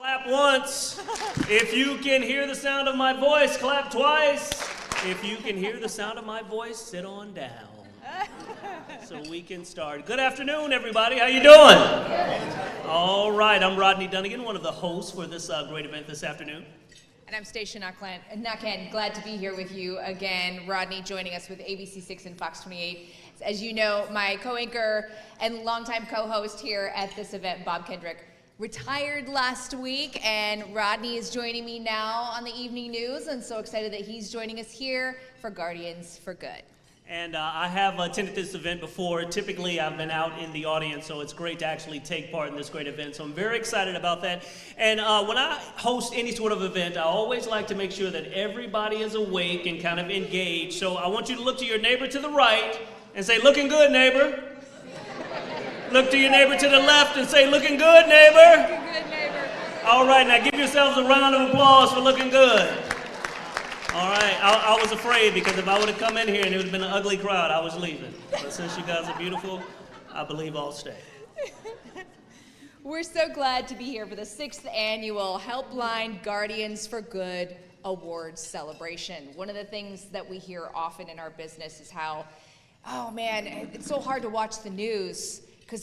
Clap once. If you can hear the sound of my voice, clap twice. If you can hear the sound of my voice, sit on down. So we can start. Good afternoon, everybody. How you doing? All right, I'm Rodney Dunnigan, one of the hosts for this great event this afternoon. And I'm Stacia Nakhan. Glad to be here with you again. Rodney joining us with ABC 6 and Fox 28. As you know, my co-anchor and longtime co-host here at this event, Bob Kendrick, retired last week, and Rodney is joining me now on the evening news, and so excited that he's joining us here for Guardians for Good. And I have attended this event before. Typically, I've been out in the audience, so it's great to actually take part in this great event. So I'm very excited about that. And when I host any sort of event, I always like to make sure that everybody is awake and kind of engaged. So I want you to look to your neighbor to the right and say, "Looking good, neighbor." Look to your neighbor to the left and say, "Looking good, neighbor." Looking good, neighbor. All right, now give yourselves a round of applause for looking good. All right, I was afraid because if I would have come in here and it would have been an ugly crowd, I was leaving. But since you guys are beautiful, I believe I'll stay. We're so glad to be here for the 6th annual Helpline Guardians for Good Awards celebration. One of the things that we hear often in our business is how, oh man, it's so hard to watch the news because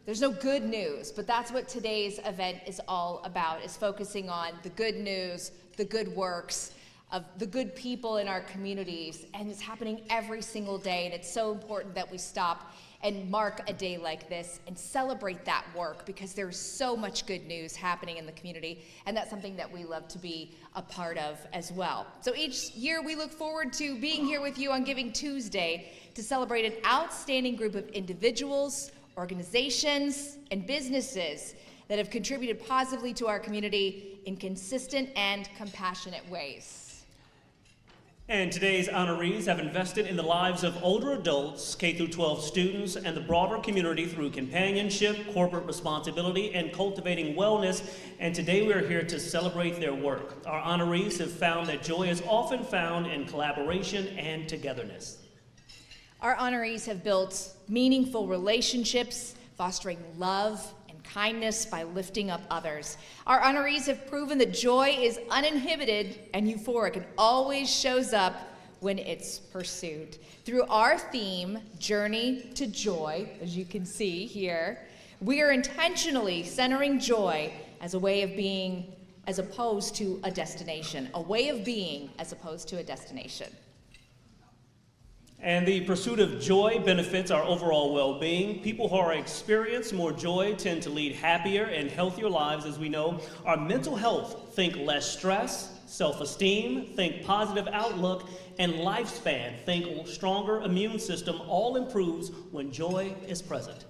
there's no good news. But that's what today's event is all about, is focusing on the good news, the good works, of the good people in our communities, and it's happening every single day, and it's so important that we stop and mark a day like this and celebrate that work, because there's so much good news happening in the community, and that's something that we love to be a part of as well. So each year we look forward to being here with you on Giving Tuesday to celebrate an outstanding group of individuals, organizations, and businesses that have contributed positively to our community in consistent and compassionate ways. And today's honorees have invested in the lives of older adults, K-12 students, and the broader community through companionship, corporate responsibility, and cultivating wellness. And today we are here to celebrate their work. Our honorees have found that joy is often found in collaboration and togetherness. Our honorees have built meaningful relationships, fostering love and kindness by lifting up others. Our honorees have proven that joy is uninhibited and euphoric and always shows up when it's pursued. Through our theme, Journey to Joy, as you can see here, we are intentionally centering joy as a way of being as opposed to a destination. A way of being as opposed to a destination. And the pursuit of joy benefits our overall well-being. People who are experiencing more joy tend to lead happier and healthier lives, as we know. Our mental health, think less stress, self-esteem, think positive outlook, and lifespan, think stronger immune system, all improves when joy is present.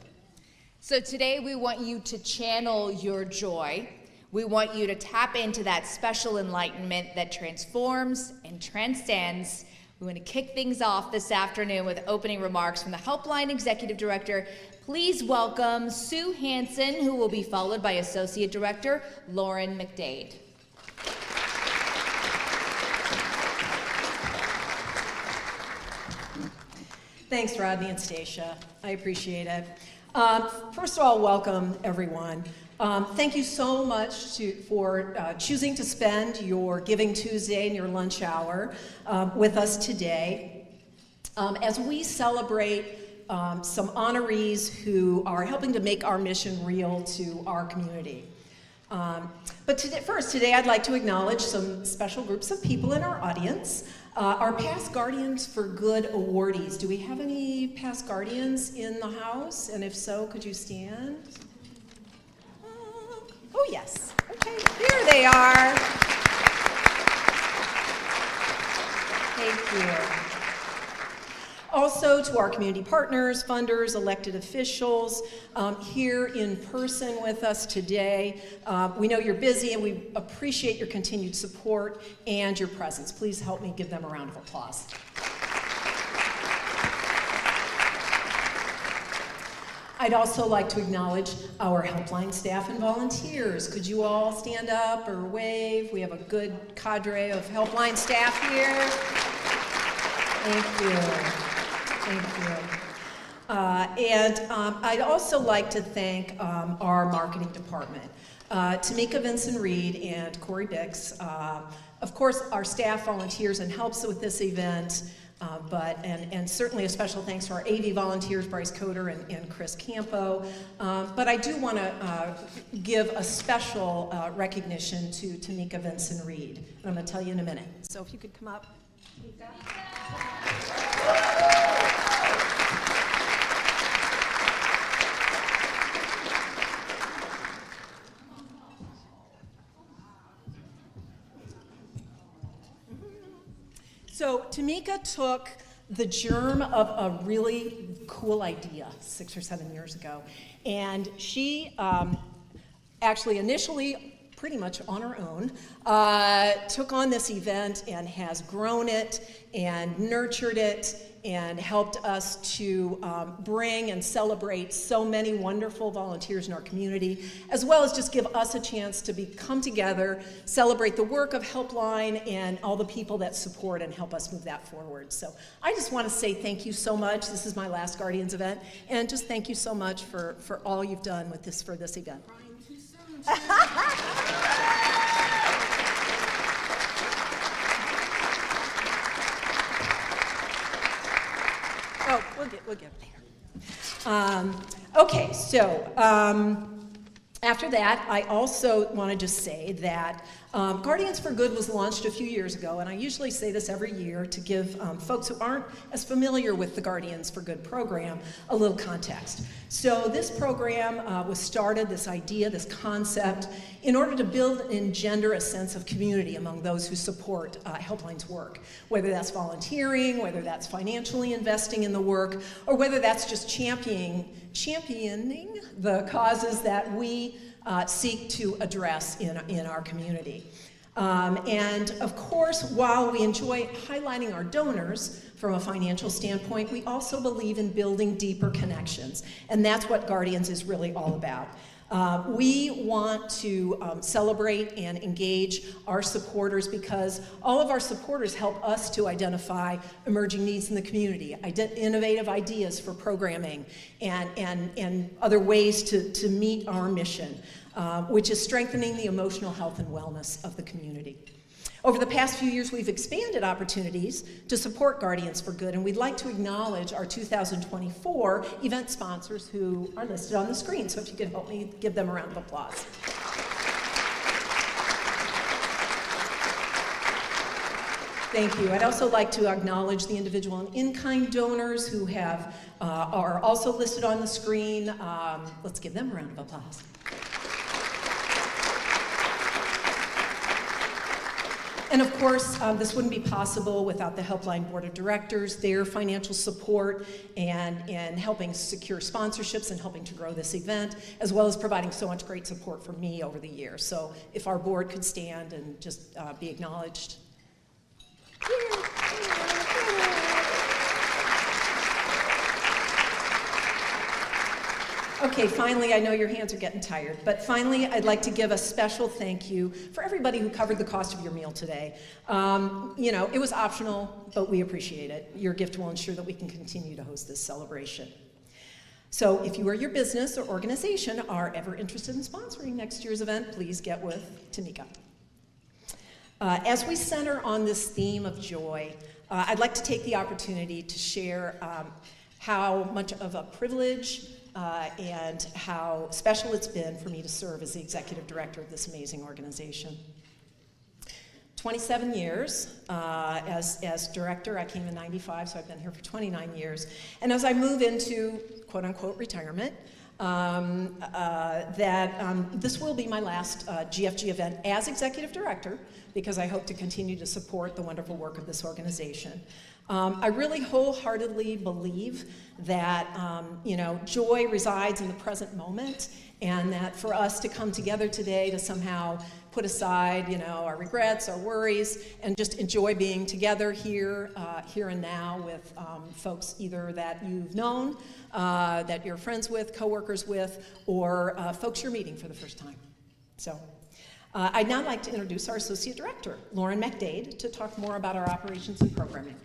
So today we want you to channel your joy. We want you to tap into that special enlightenment that transforms and transcends. We want to kick things off this afternoon with opening remarks from the Helpline Executive Director. Please welcome Sue Hansen, who will be followed by Associate Director Lauren McDade. Thanks, Rodney and Stacia. I appreciate it. First of all, welcome, everyone. Thank you so much for choosing to spend your Giving Tuesday and your lunch hour with us today as we celebrate some honorees who are helping to make our mission real to our community. But today I'd like to acknowledge some special groups of people in our audience. Our past Guardians for Good awardees. Do we have any past Guardians in the house? And if so, could you stand? Oh, yes. Okay, there they are. Thank you. Also, to our community partners, funders, elected officials here in person with us today. We know you're busy and we appreciate your continued support and your presence. Please help me give them a round of applause. I'd also like to acknowledge our helpline staff and volunteers. Could you all stand up or wave? We have a good cadre of helpline staff here. Thank you. Thank you. I'd also like to thank our marketing department, Tamika Vinson-Reed and Corey Bix. Of course, our staff volunteers and helps with this event, and certainly a special thanks to our AV volunteers, Bryce Coder and Chris Campo. But I do want to give a special recognition to Tamika Vinson-Reed, and I'm going to tell you in a minute. So if you could come up. So Tamika took the germ of a really cool idea 6 or 7 years ago, and she actually initially, pretty much on her own, took on this event and has grown it and nurtured it and helped us to bring and celebrate so many wonderful volunteers in our community, as well as just give us a chance to come together, celebrate the work of Helpline and all the people that support and help us move that forward. So I just want to say thank you so much. This is my last Guardians event, and just thank you so much for all you've done with this for this event. Oh, we'll get there. Okay, so after that, I also want to just say that Guardians for Good was launched a few years ago, and I usually say this every year to give folks who aren't as familiar with the Guardians for Good program a little context. So this program was started, this idea, this concept, in order to build and engender a sense of community among those who support Helpline's work, whether that's volunteering, whether that's financially investing in the work, or whether that's just championing the causes that we seek to address in our community. And of course, while we enjoy highlighting our donors from a financial standpoint, we also believe in building deeper connections, and that's what Guardians is really all about. We want to celebrate and engage our supporters because all of our supporters help us to identify emerging needs in the community, innovative ideas for programming, and other ways to meet our mission, which is strengthening the emotional health and wellness of the community. Over the past few years, we've expanded opportunities to support Guardians for Good, and we'd like to acknowledge our 2024 event sponsors who are listed on the screen. So if you could help me give them a round of applause. Thank you. I'd also like to acknowledge the individual and in-kind donors who are also listed on the screen. Let's give them a round of applause. And of course, this wouldn't be possible without the Helpline Board of Directors, their financial support, and helping secure sponsorships and helping to grow this event, as well as providing so much great support for me over the years. So if our board could stand and just be acknowledged. Okay, finally, I know your hands are getting tired, but finally, I'd like to give a special thank you for everybody who covered the cost of your meal today. It was optional, but we appreciate it. Your gift will ensure that we can continue to host this celebration. So if you or your business or organization are ever interested in sponsoring next year's event, please get with Tamika. As we center on this theme of joy, I'd like to take the opportunity to share how much of a privilege and how special it's been for me to serve as the executive director of this amazing organization. 27 years as director. I came in '95, so I've been here for 29 years. And as I move into quote-unquote retirement, this will be my last GFG event as executive director, because I hope to continue to support the wonderful work of this organization. I really wholeheartedly believe that joy resides in the present moment, and that for us to come together today to somehow put aside our regrets, our worries, and just enjoy being together here and now with folks either that you've known, that you're friends with, coworkers with, or folks you're meeting for the first time. So I'd now like to introduce our Associate Director, Lauren McDade, to talk more about our operations and programming.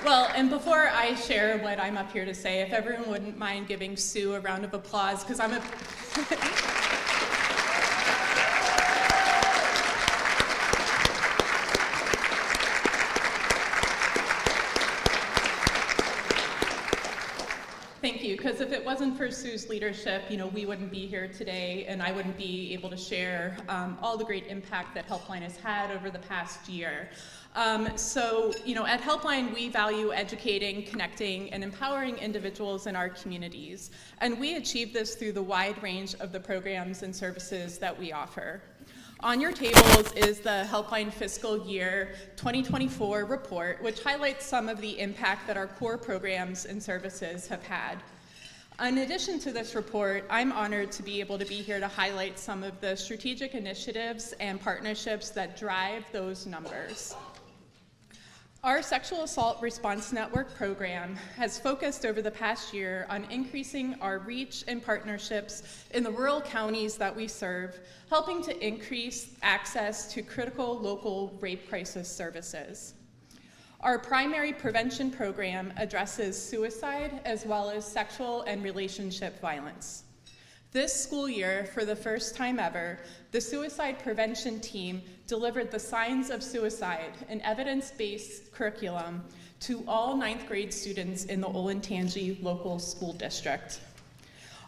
Well, and before I share what I'm up here to say, if everyone wouldn't mind giving Sue a round of applause, because I'm a... Thank you, because if it wasn't for Sue's leadership, we wouldn't be here today, and I wouldn't be able to share all the great impact that Helpline has had over the past year. So, at Helpline, we value educating, connecting, and empowering individuals in our communities, and we achieve this through the wide range of the programs and services that we offer. On your tables is the Helpline Fiscal Year 2024 report, which highlights some of the impact that our core programs and services have had. In addition to this report, I'm honored to be able to be here to highlight some of the strategic initiatives and partnerships that drive those numbers. Our Sexual Assault Response Network program has focused over the past year on increasing our reach and partnerships in the rural counties that we serve, helping to increase access to critical local rape crisis services. Our primary prevention program addresses suicide as well as sexual and relationship violence. This school year, for the first time ever, the suicide prevention team delivered the Signs of Suicide, an evidence-based curriculum, to all 9th grade students in the Olentangy local school district.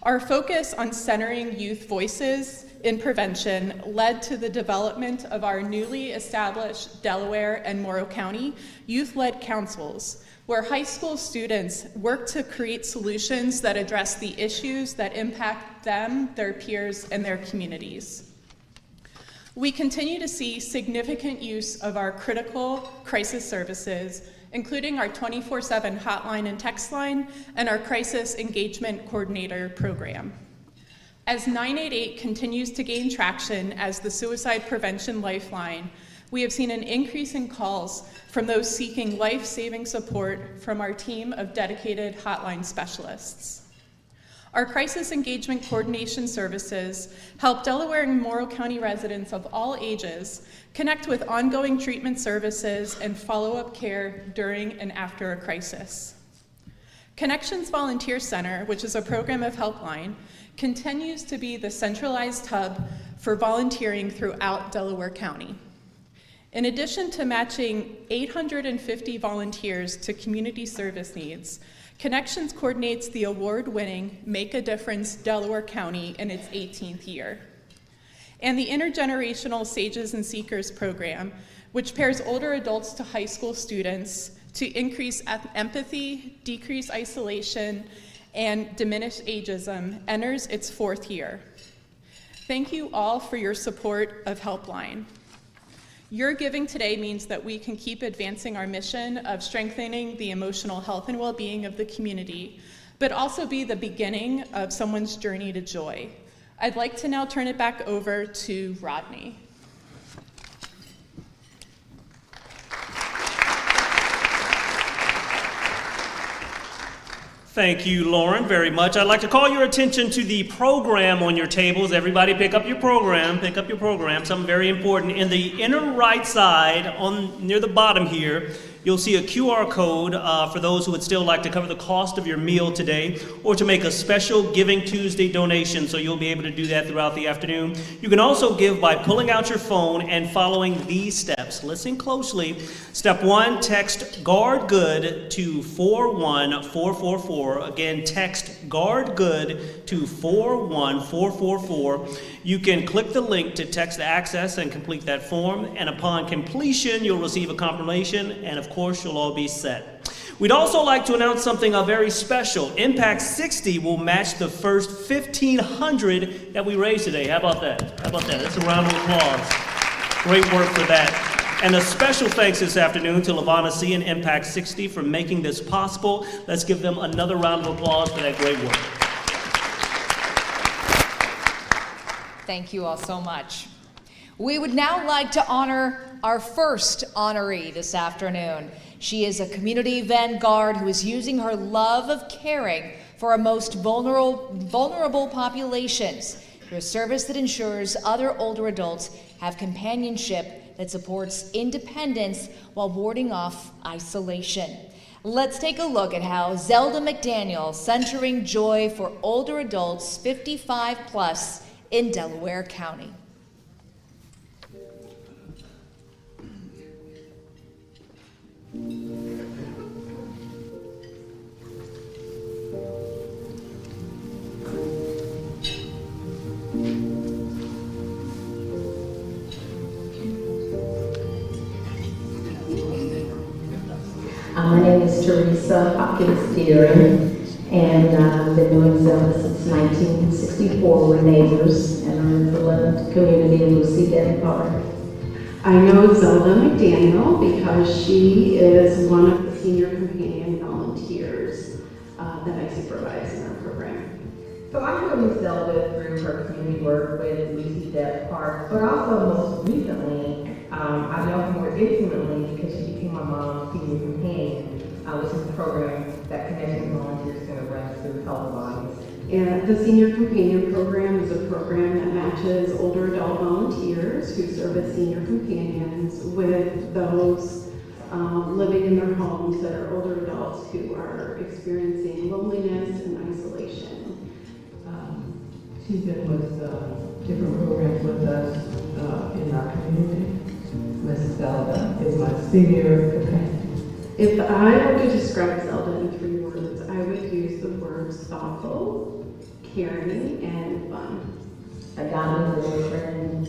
Our focus on centering youth voices in prevention led to the development of our newly established Delaware and Morrow County youth-led councils, where high school students work to create solutions that address the issues that impact them, their peers, and their communities. We continue to see significant use of our critical crisis services, including our 24/7 hotline and text line and our Crisis Engagement Coordinator program. As 988 continues to gain traction as the suicide prevention lifeline, we have seen an increase in calls from those seeking life-saving support from our team of dedicated hotline specialists. Our crisis engagement coordination services help Delaware and Morrow County residents of all ages connect with ongoing treatment services and follow-up care during and after a crisis. Connections Volunteer Center, which is a program of Helpline, continues to be the centralized hub for volunteering throughout Delaware County. In addition to matching 850 volunteers to community service needs, Connections coordinates the award-winning Make a Difference Delaware County in its 18th year. And the Intergenerational Sages and Seekers program, which pairs older adults to high school students to increase empathy, decrease isolation, and diminish ageism, enters its 4th year. Thank you all for your support of Helpline. Your giving today means that we can keep advancing our mission of strengthening the emotional health and well-being of the community, but also be the beginning of someone's journey to joy. I'd like to now turn it back over to Rodney. Thank you, Lauren, very much. I'd like to call your attention to the program on your tables. Everybody pick up your program, something very important. In the inner right side, near the bottom here, you'll see a QR code for those who would still like to cover the cost of your meal today or to make a special Giving Tuesday donation, so you'll be able to do that throughout the afternoon. You can also give by pulling out your phone and following these steps. Listen closely. Step 1, text Guard Good to 41444. Again, text Guard Good to 41444. You can click the link to text access and complete that form, and upon completion, you'll receive a confirmation, and of course, you'll all be set. We'd also like to announce something very special. Impact 60 will match the first 1,500 that we raised today. How about that? That's a round of applause. Great work for that. And a special thanks this afternoon to Lavana C. and Impact 60 for making this possible. Let's give them another round of applause for that great work. Thank you all so much. We would now like to honor our first honoree this afternoon. She is a community vanguard who is using her love of caring for our most vulnerable populations through a service that ensures other older adults have companionship that supports independence while warding off isolation. Let's take a look at how Zelda McDaniel centering joy for older adults 55 plus in Delaware County. My name is Teresa Hopkins Deering, and I've been doing Zelda since 1964. We're neighbors, and I'm in the beloved community of Lucy Denton Park. I know Zelda McDaniel because she is one of the senior companion volunteers that I supervise in our program. So I know Zelda through her community work with Lucy Denton Park, but also most recently, I know her more intimately because she became my mom's senior companion, which is a program that Connection Volunteer Center runs through health bodies. And the Senior Companion Program is a program that matches older adult volunteers who serve as senior companions with those living in their homes that are older adults who are experiencing loneliness and isolation. She's been with different programs with us in our community. Mrs. Zelda is my senior companion. If I were to describe Zelda in 3 words, I would use the words thoughtful, caring, and fun. A dominant boyfriend,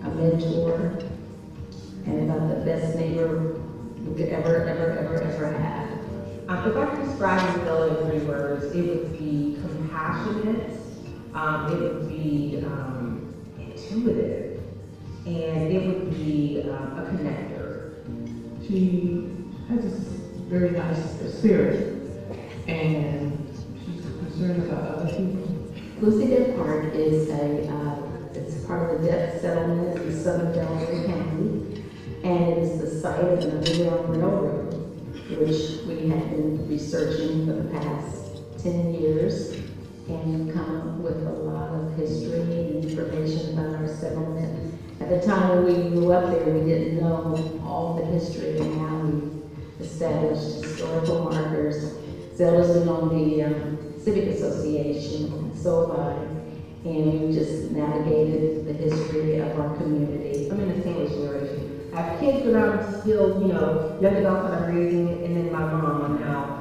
a mentor, and about the best neighbor you could ever have. If I could describe Zelda in 3 words, it would be compassionate, it would be intuitive, and it would be a connector. She has a very nice spirit, and she's concerned about other people. Lucy Denton Park is it's part of the debt settlement in southern Delaware County, and it is the site of an underground railroad, which we have been researching for the past 10 years, and come up with a lot of history and information about our settlement. At the time when we grew up there, we didn't know all the history, and now we established historical markers. Zelda's been on the Civic Association, and so have I, and we just navigated the history of our community. I'm in the sandwich generation. I have kids that I'm still, young adults that I'm raising, and then my mom I'm now,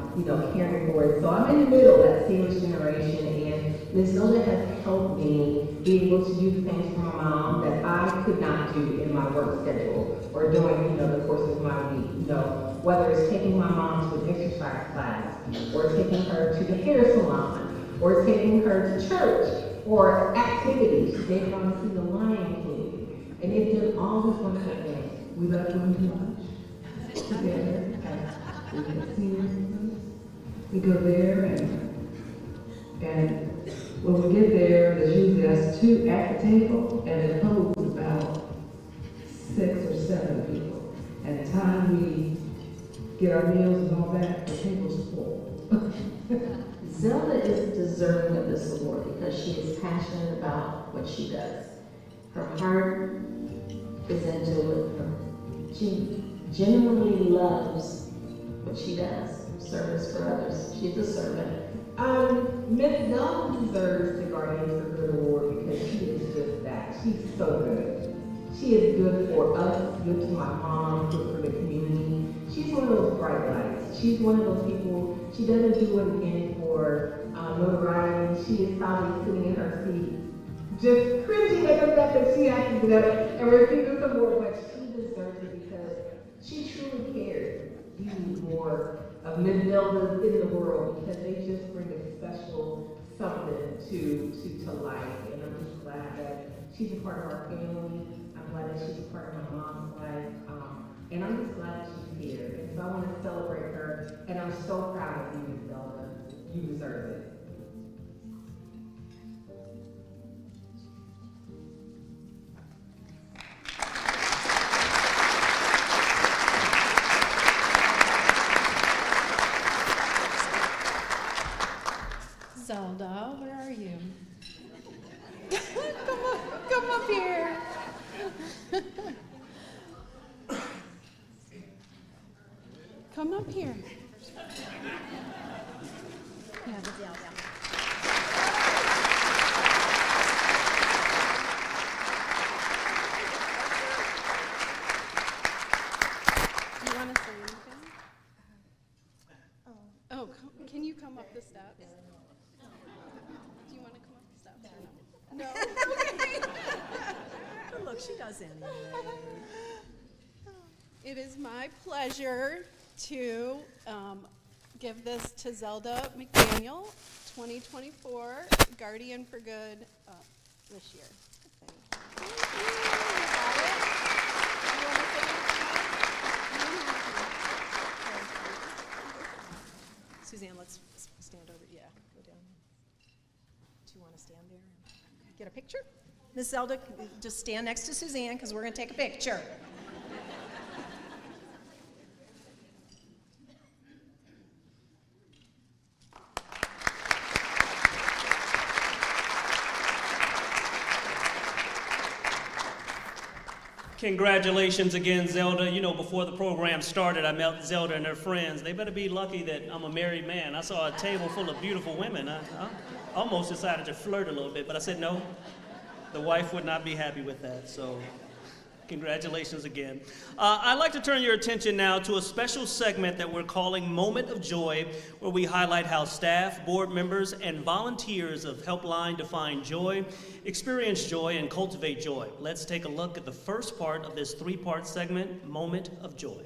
caring for it. So I'm in the middle of that sandwich generation, and Ms. Zelda has helped me be able to do things for my mom that I could not do in my work schedule or during, the course of my week. Whether it's taking my mom to an exercise class, or taking her to the hair salon, or taking her to church, or activities. They've gone to see the Lion King, and they've done all these wonderful things. We love going to lunch together. We get seniors. We go there, and when we get there, there's usually us 2 at the table, and it holds about 6 or 7 people. And the time we get our meals and all that, the table's full. Zelda is deserving of this award because she is passionate about what she does. Her heart is into it. She genuinely loves what she does, service for others. She's a servant. Miss Zelda deserves the Guardians for Good Award because she is just that. She's so good. She is good for us, good to my mom, good for the community. She's one of those bright lights. She's one of those people, she doesn't do anything for notoriety. She is probably sitting in her seat, just cringing at the fact that she has to get up and receive this award, but she deserves it because she truly cares. We need more of Ms. Zeldas in the world because they just bring a special something to life. And I'm just glad that she's a part of our family. I'm glad that she's a part of my mom's life. And I'm just glad that she's here. And so I want to celebrate her. And I'm so proud of you, Ms. Zelda. You deserve it. Zelda, where are you? Come up here. come up here. Do you want to say anything? Oh, can you come up the steps? Do you want to come up the steps or no? No? Look, she does anyway. It is my pleasure to give this to Zelda McDaniel, 2024 Guardian for Good this year. Thank you. Got it? You wanna say anything? Suzanne, let's stand over. Yeah, go down. Do you want to stand there and get a picture? Miss Zelda, just stand next to Suzanne because we're going to take a picture. Congratulations again, Zelda. You know, before the program started, I met Zelda and her friends. They better be lucky that I'm a married man. I saw a table full of beautiful women. I almost decided to flirt a little bit, but I said no. The wife would not be happy with that, so congratulations again. I'd like to turn your attention now to a special segment that we're calling Moment of Joy, where we highlight how staff, board members, and volunteers of Helpline define joy, experience joy, and cultivate joy. Let's take a look at the first part of this three-part segment, Moment of Joy.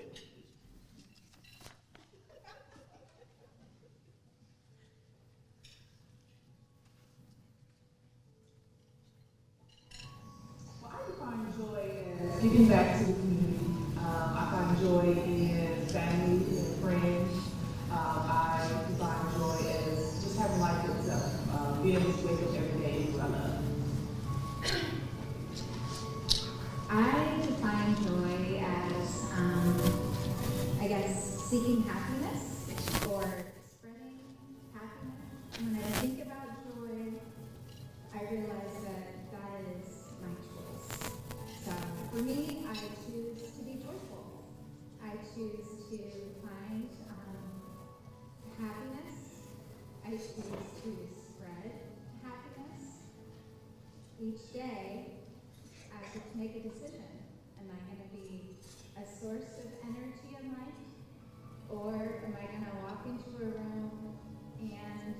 Well, I find joy in giving back to the community. I find joy in family and friends. I find joy as just having life itself. Being able to wake up every day is what I love. I define joy as, I guess, seeking happiness or spreading happiness. When I think about joy, I realize that that is my choice. So for me, I choose to be joyful. I choose to find happiness. I choose to spread happiness. Each day, I get to make a decision. Am I going to be a source of energy and light? Or am I going to walk into a room and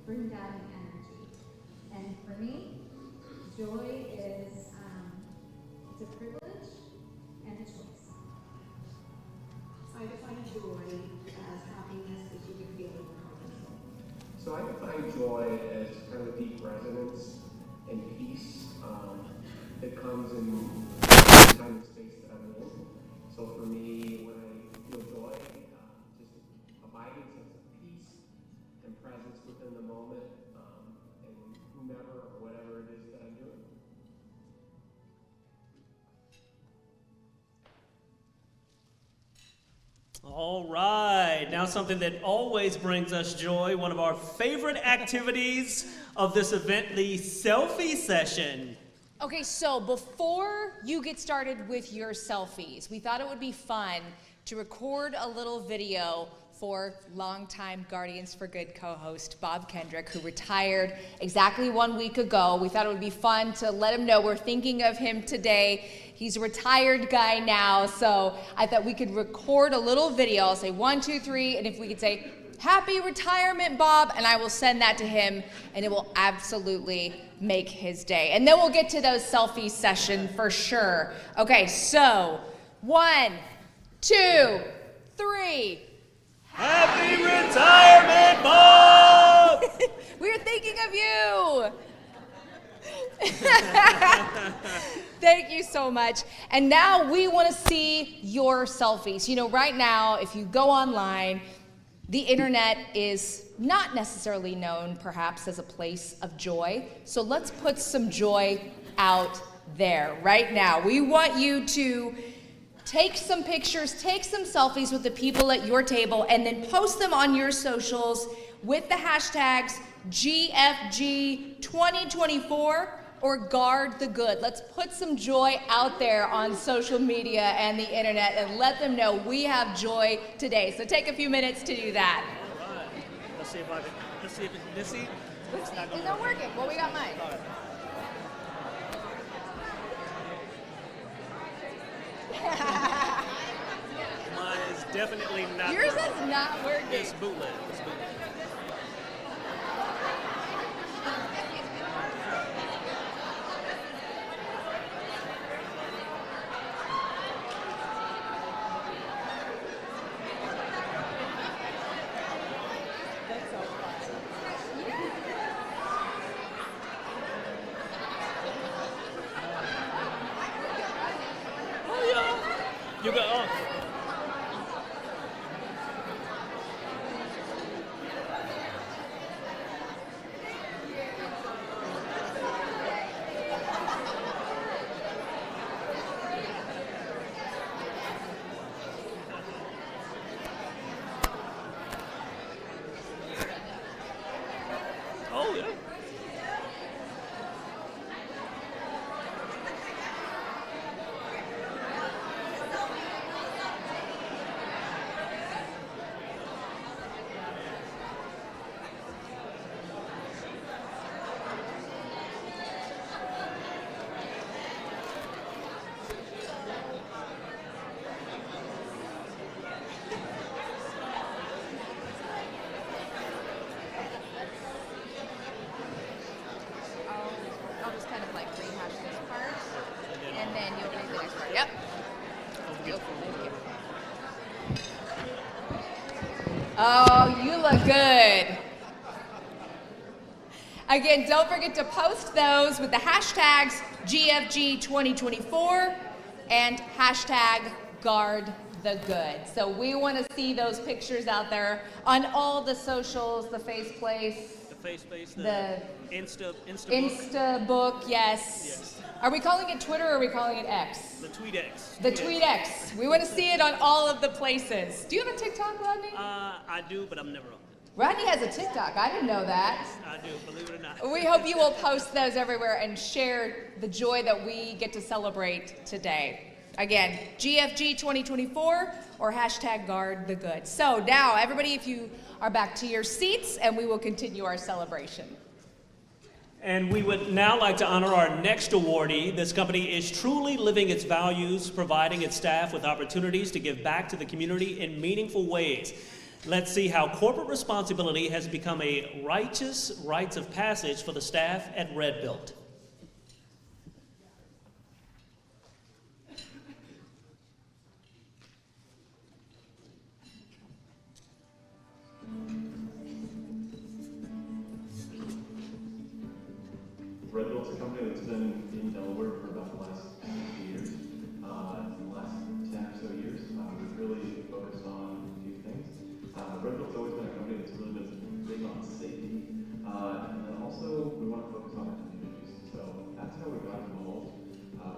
bring down the energy? And for me, joy is it's a privilege and a choice. I define joy as happiness that you can feel in your heart and soul. So I define joy as kind of a deep resonance and peace that comes in the kind of space that I'm in. So for me, when I feel joy, just abiding sense of peace and presence within the moment and whomever or whatever it is that I'm doing. All right, now something that always brings us joy, one of our favorite activities of this event, the selfie session. Okay, so before you get started with your selfies, we thought it would be fun to record a little video for longtime Guardians for Good co-host Bob Kendrick, who retired exactly 1 week ago. We thought it would be fun to let him know we're thinking of him today. He's a retired guy now, so I thought we could record a little video. I'll say 1, 2, 3, and if we could say, "Happy retirement, Bob," and I will send that to him, and it will absolutely make his day. And then we'll get to those selfie session for sure. Okay, so 1, 2, 3. Happy retirement, Bob! We're thinking of you. Thank you so much. And now we want to see your selfies. You know, right now, if you go online, the internet is not necessarily known, perhaps, as a place of joy. So let's put some joy out there right now. We want you to take some pictures, take some selfies with the people at your table, and then post them on your socials with the hashtags GFG2024 or guard the good? Let's put some joy out there on social media and the internet and let them know we have joy today. So take a few minutes to do that. All right. Let's see if I can. Let's see if let's see. It's not It's gonna not work. working. Well, we got mine. All right. Mine is definitely not. Yours working. is not working. It's bootleg. It's bootleg. Oh yeah. You got. Oh. Oh yeah. I'll just kind of like rehash this part, and then you'll read the next part. Yep. Go for it. Oh, you look good. Again, don't forget to post those with the hashtags GFG2024 and hashtag guard the good. So we want to see those pictures out there on all the socials, the Faceplace, The face, the the Insta book, Insta book, yes. Yes. Are we calling it Twitter or are we calling it X? the TweetX. The TweetX. We want to see it on all of the places. Do you have a TikTok, Rodney? I do, but I'm never on it. Rodney has a TikTok. I didn't know that. I do, believe it or not. We hope you will post those everywhere and share the joy that we get to celebrate today. Again, GFG 2024 or hashtag guard the good. So now, everybody, if you are back to your seats, and we will continue our celebration. And we would now like to honor our next awardee. This company is truly living its values, providing its staff with opportunities to give back to the community in meaningful ways. Let's see how corporate responsibility has become a righteous rites of passage for the staff at Red Built. Red Built's a company that's been in Delaware for about the last 50 years. In the last 10 or so years, we've really focused on a few things. Red Built's always been a company that's really been big on safety, and then also we want to focus on our communities. So that's how we got involved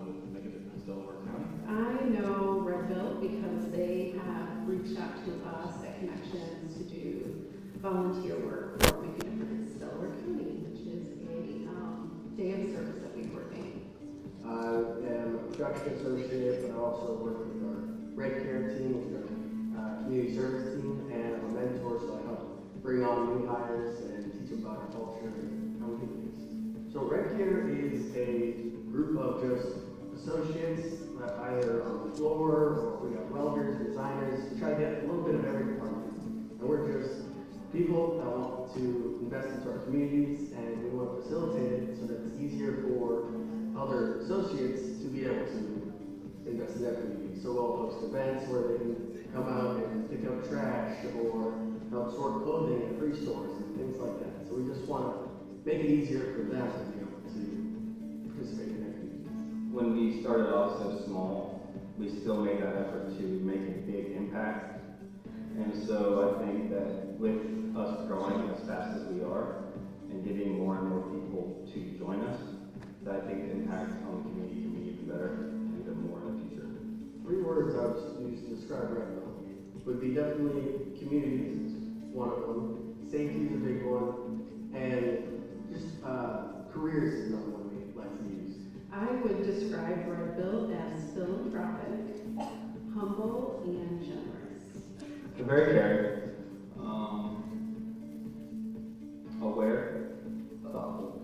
with Make a Difference Delaware County. I know Red Built because they have reached out to us at Connections to do volunteer work for Make a Difference Delaware County, which is a day of service that we coordinate. I am a production associate, but I also work with our Red Care team, with our community service team, and I'm a mentor, so I help bring on new hires and teach them about our culture and how we do things. So Red Care is a group of just associates, either on the floor, or we got welders, designers, we try to get a little bit of every department. And we're just people that want to invest into our communities, and we want to facilitate it so that it's easier for other associates to be able to invest in their community. So we'll host events where they can come out and pick up trash or help sort clothing at free stores and things like that. So we just want to make it easier for them to be able to participate in their communities. When we started off so small, we still made that effort to make a big impact. And so I think that with us growing as fast as we are and getting more and more people to join us, that I think the impact on the community can be even better and even more in the future. 3 words I would use to describe Red Built would be definitely community is one of them, safety is a big one, and just careers is another one we like like to use? I would describe Red Bill as philanthropic, humble, and generous. They're very caring, aware, thoughtful.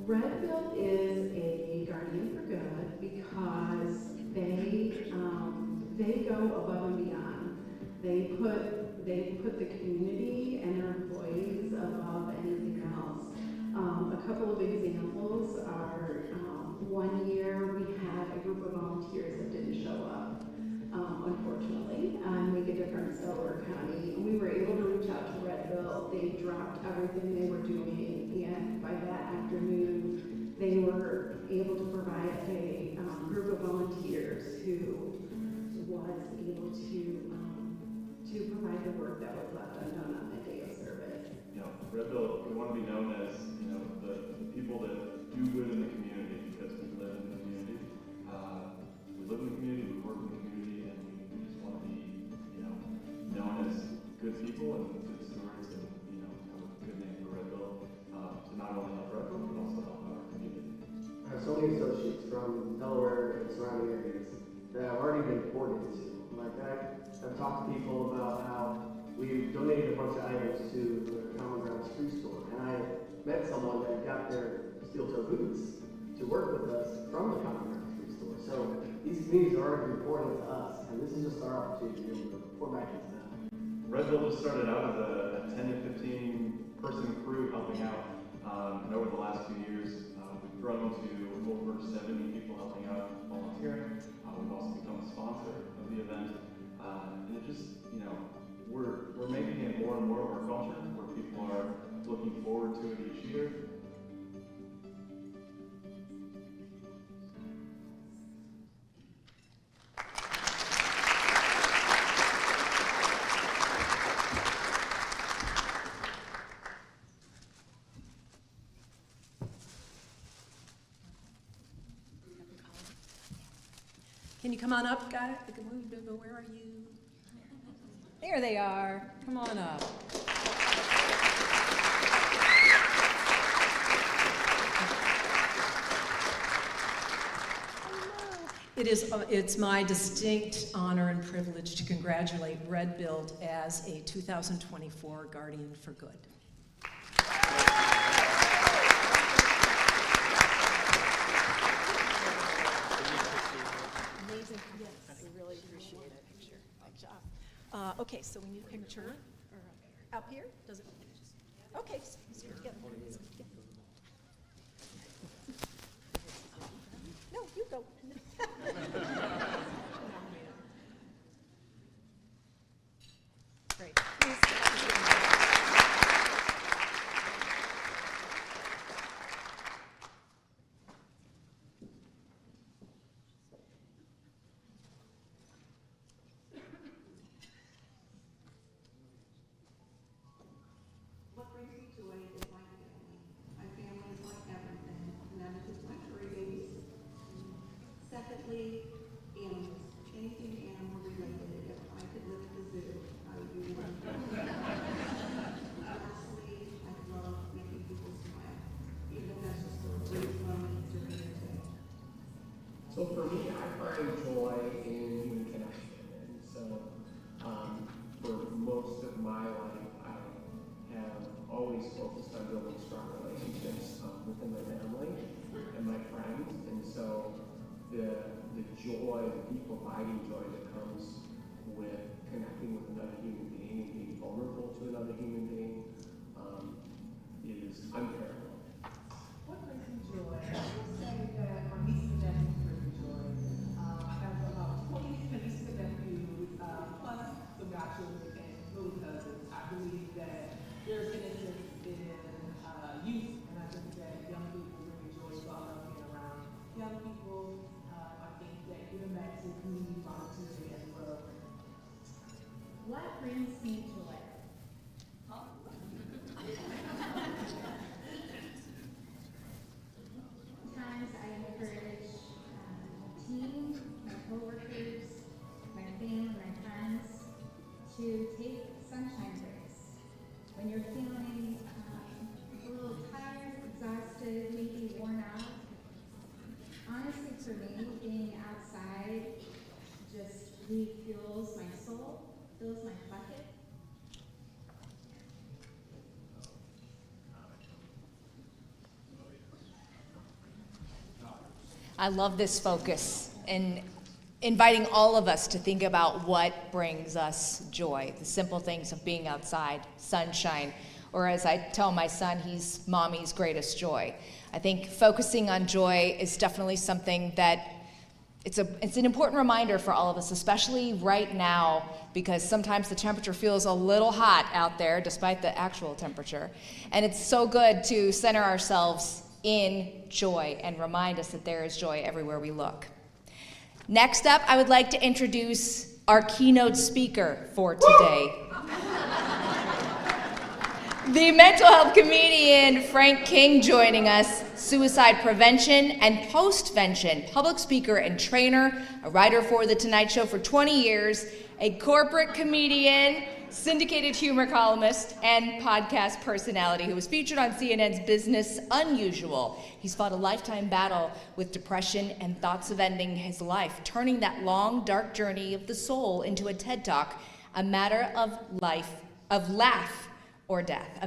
Red Bill is a guardian for good because they go above and beyond. They put the community and their employees above anything else. A couple of examples are, one year we had a group of volunteers that didn't show up, unfortunately, and make a difference in Delaware County. And we were able to reach out to Red Bill. They dropped everything they were doing, and by that afternoon, they were able to provide a group of volunteers who was able to provide the work that was left undone on that day of service. You know, Red Bill, we want to be known as, you know, the people that do good in the community because we live in the community. We live in the community, we work in the community, and we just want to be, you know, known as good people and good stewards and, you know, have a good name for Red Bill to not only help Red Bill, but also help our community. I have so many associates from Delaware and surrounding areas that have already been poured into. Like I've talked to people about how we've donated a bunch of items to the Common Grounds Free Store, and I met someone that got their steel-toe boots to work with us from the Common Grounds Free Store. So these communities are already important to us, and this is just our opportunity to be able to pour back into them. Red Bill just started out as a 10 to 15 person crew helping out, and over the last 2 years, we've grown to over 70 people helping out, volunteering. We've also become a sponsor of the event, and it just, you know, we're making it more and more of our culture, where people are looking forward to it each year. Can you come on up, guys? Where are you? There they are. Come on up. It's my distinct honor and privilege to congratulate Red Bill as a 2024 Guardian for Good. Amazing. Yes, we really appreciate that picture. Good job. Okay, so we need a picture. Up here? Does it? Okay, let's get together. No, you go. Great. Please. What brings me joy is my family. My family is like everything, and that includes my furry babies. Secondly, animals. Anything animal related. If I could live at the zoo, I would be one. Lastly, I love making people smile. Even if that's just a brief moment during their day. So for me, I find joy in human connection. And so for most of my life, I have always focused on building strong relationships within my family and my friends. And so the joy, the deep abiding joy that comes with connecting with another human being and being vulnerable to another human being is unparalleled. What brings me joy? I would say that my nieces and nephews bring me joy. I have about 20 nieces and nephews, plus some godchildren and little cousins. I believe that there's innocence in youth, and I think that young people bring me joy, so I love being around young people. I think that giving back to community volunteering as well. What brings me joy? Times I encourage my team, my coworkers, my family, my friends to take sunshine breaks. When you're feeling a little tired, exhausted, maybe worn out, I love this focus and inviting all of us to think about what brings us joy, the simple things of being outside, sunshine, or as I tell my son, he's mommy's greatest joy. I think focusing on joy is definitely something that it's an important reminder for all of us, especially right now, because sometimes the temperature feels a little hot out there, despite the actual temperature. And it's so good to center ourselves in joy and remind us that there is joy everywhere we look. Next up, I would like to introduce our keynote speaker for today. The mental health comedian Frank King joining us, suicide prevention and postvention, public speaker and trainer, a writer for The Tonight Show for 20 years, a corporate comedian, syndicated humor columnist, and podcast personality who was featured on CNN's Business Unusual. He's fought a lifetime battle with depression and thoughts of ending his life, turning that long, dark journey of the soul into a TED Talk, a matter of laugh or death,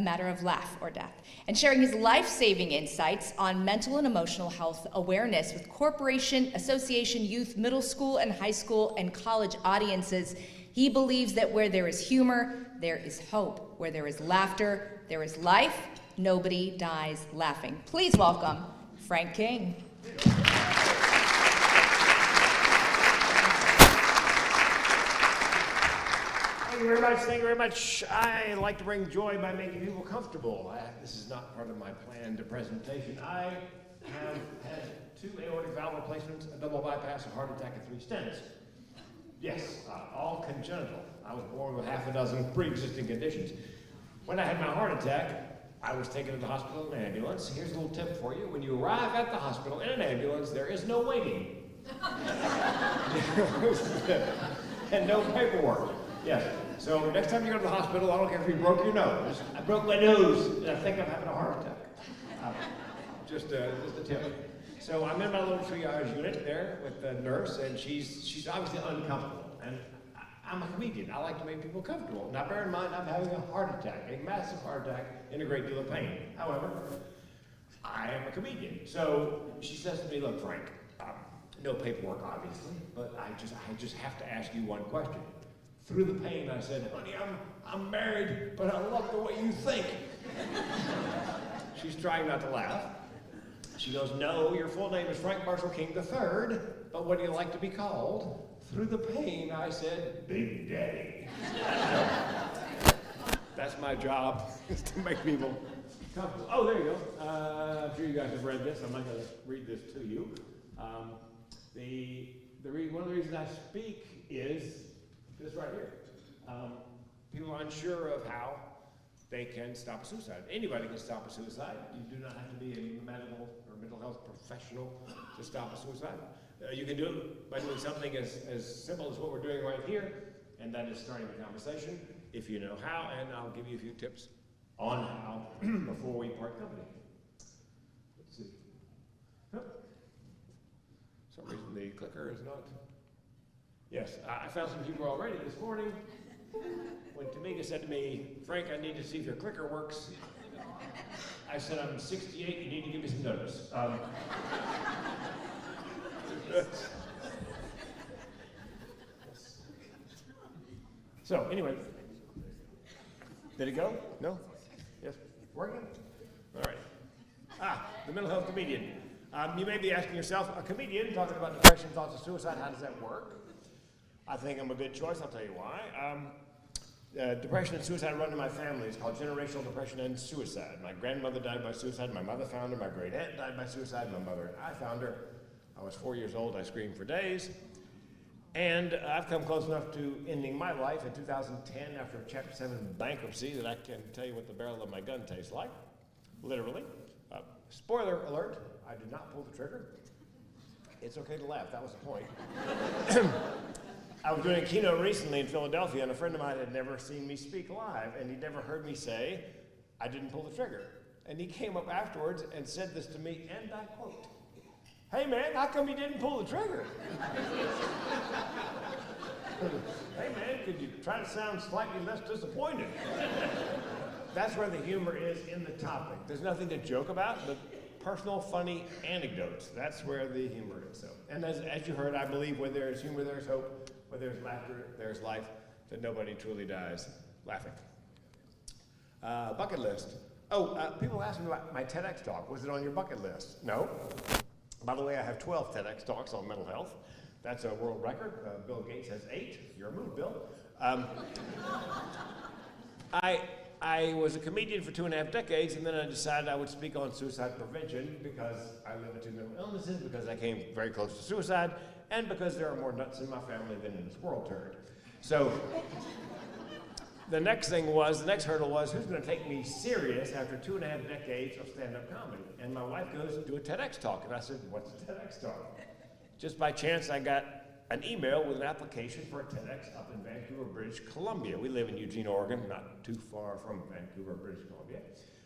and sharing his life-saving insights on mental and emotional health awareness with corporation, association, youth, middle school, and high school and college audiences. He believes that where there is humor, there is hope. Where there is laughter, there is life. Nobody dies laughing. Please welcome Frank King. Thank you very much. Thank you very much. I like to bring joy by making people comfortable. This is not part of my planned presentation. I have had 2 aortic valve replacements, a double bypass, a heart attack, and 3 stents. Yes, all congenital. I was born with half a dozen pre-existing conditions. When I had my heart attack, I was taken to the hospital in an ambulance. Here's a little tip for you. When you arrive at the hospital in an ambulance, there is no waiting. And no paperwork. Yes. So next time you go to the hospital, I don't care if you broke your nose. I broke my nose, and I think I'm having a heart attack. Just a tip. So I'm in my little triage unit there with the nurse, and she's obviously uncomfortable. And I'm a comedian. I like to make people comfortable. Now bear in mind, I'm having a heart attack, a massive heart attack, in a great deal of pain. However, I am a comedian. So she says to me, look, Frank, no paperwork, obviously, but I just have to ask you one question. Through the pain, I said, honey, I'm married, but I love the way you think. She's trying not to laugh. She goes, no, your full name is Frank Marshall King III, but what do you like to be called? Through the pain, I said, Big Daddy. That's my job, is to make people comfortable. Oh, there you go. I'm sure you guys have read this. I'm not going to read this to you. One of the reasons I speak is this right here. People are unsure of how they can stop a suicide. Anybody can stop a suicide. You do not have to be a medical or mental health professional to stop a suicide. You can do it by doing something as simple as what we're doing right here, and that is starting a conversation, if you know how, and I'll give you a few tips on how before we part company. Let's see. For some reason the clicker is not. Yes, I found some people already this morning. When Tamika said to me, Frank, I need to see if your clicker works. I said, I'm 68, you need to give me some notice. So, anyway, did it go? No? Yes? Working? All right. The mental health comedian. You may be asking yourself, a comedian talking about depression, thoughts of suicide, how does that work? I think I'm a good choice, I'll tell you why. Depression and suicide run in my family. It's called generational depression and suicide. My grandmother died by suicide, my mother found her, my great aunt died by suicide, my mother and I found her. I was 4 years old, I screamed for days. And I've come close enough to ending my life in 2010 after Chapter 7 bankruptcy that I can tell you what the barrel of my gun tastes like, literally. Spoiler alert, I did not pull the trigger. It's okay to laugh, that was the point. I was doing a keynote recently in Philadelphia, and a friend of mine had never seen me speak live, and he'd never heard me say, I didn't pull the trigger. And he came up afterwards and said this to me, and I quote, hey man, how come you didn't pull the trigger? Hey man, could you try to sound slightly less disappointed? That's where the humor is in the topic. There's nothing to joke about, but personal, funny anecdotes. That's where the humor is. So, and as you heard, I believe where there is humor, there is hope. Where there is laughter, there is life. That nobody truly dies laughing. Bucket list. People ask me about my TEDx talk. Was it on your bucket list? No. By the way, I have 12 TEDx talks on mental health. That's a world record. Bill Gates has 8. Your move, Bill. I was a comedian for 2.5 decades, and then I decided I would speak on suicide prevention because I live with 2 mental illnesses, because I came very close to suicide, and because there are more nuts in my family than in this world turd. So the next hurdle was, who's going to take me serious after 2.5 decades of stand-up comedy? And my wife goes, do a TEDx talk. And I said, what's a TEDx talk? Just by chance, I got an email with an application for a TEDx up in Vancouver, British Columbia. We live in Eugene, Oregon, not too far from Vancouver, British Columbia.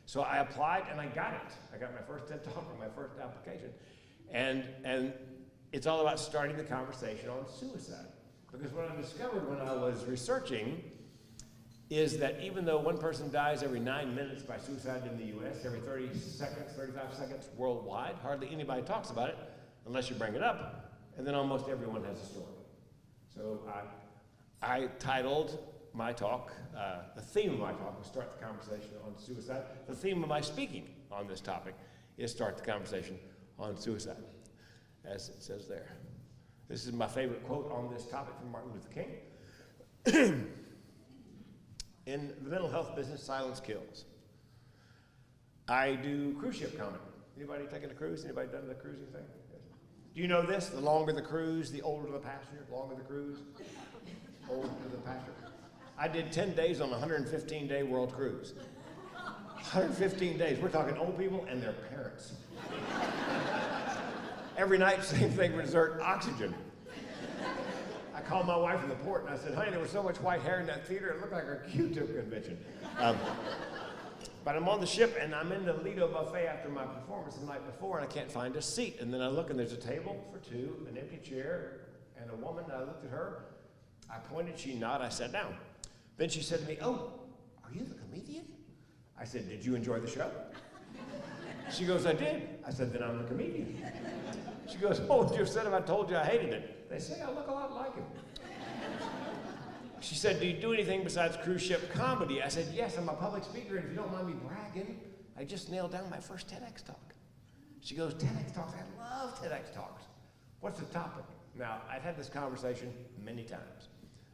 So I applied and I got it. I got my first TED talk on my first application. And it's all about starting the conversation on suicide. Because what I discovered when I was researching is that even though one person dies every 9 minutes by suicide in the US, every 30 seconds, 35 seconds worldwide, hardly anybody talks about it unless you bring it up. And then almost everyone has a story. So I titled my talk, the theme of my talk was Start the Conversation on Suicide. The theme of my speaking on this topic is Start the Conversation on Suicide, as it says there. This is my favorite quote on this topic from Martin Luther King. In the mental health business, silence kills. I do cruise ship comedy. Anybody taking a cruise? Anybody done the cruising thing? Do you know this? The longer the cruise, the older the passenger. Longer the cruise, older the passenger. I did 10 days on a 115-day world cruise. 115 days. We're talking old people and their parents. Every night, same thing for dessert, oxygen. I called my wife from the port and I said, honey, there was so much white hair in that theater, it looked like a Q-tip convention. But I'm on the ship and I'm in the Lido buffet after my performance the night before and I can't find a seat. And then I look and there's a table for 2, an empty chair, and a woman. I looked at her, I pointed, she nodded, I sat down. Then she said to me, oh, are you the comedian? I said, did you enjoy the show? She goes, I did. I said, then I'm the comedian. She goes, oh, would you have said if I told you I hated it? They say I look a lot like him. She said, do you do anything besides cruise ship comedy? I said, yes, I'm a public speaker, and if you don't mind me bragging, I just nailed down my first TEDx talk. She goes, TEDx talks, I love TEDx talks. What's the topic? Now, I've had this conversation many times.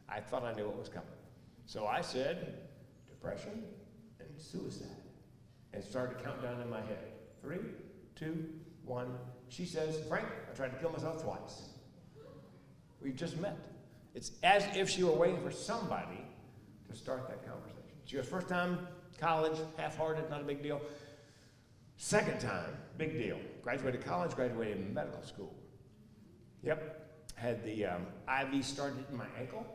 I thought I knew what was coming. So I said, depression and suicide, and started to count down in my head. 3, 2, 1. She says, Frank, I tried to kill myself twice. We've just met. It's as if she were waiting for somebody to start that conversation. She goes, first time, college, half-hearted, not a big deal. Second time, big deal. Graduated college, graduated medical school. Yep, had the IV started in my ankle.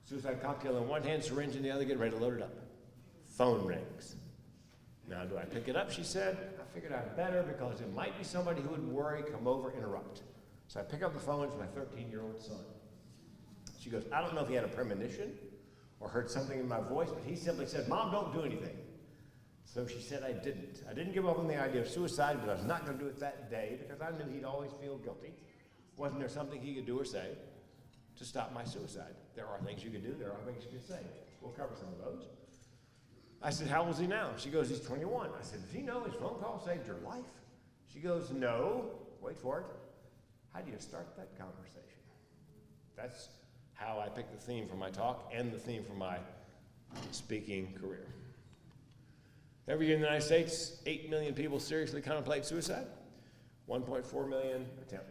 Suicide cocktail in one hand, syringe in the other, get ready to load it up. Phone rings. Now, do I pick it up? She said. I figured I'd better because it might be somebody who would worry, come over, interrupt. So I pick up the phone, it's my 13-year-old son. She goes, I don't know if he had a premonition or heard something in my voice, but he simply said, Mom, don't do anything. So she said I didn't. I didn't give up on the idea of suicide, but I was not going to do it that day because I knew he'd always feel guilty. Wasn't there something he could do or say to stop my suicide? There are things you could do, there are things you could say. We'll cover some of those. I said, how old is he now? She goes, he's 21. I said, does he know his phone call saved your life? She goes, no. Wait for it. How do you start that conversation? That's how I picked the theme for my talk and the theme for my speaking career. Every year in the United States, 8 million people seriously contemplate suicide, 1.4 million attempt,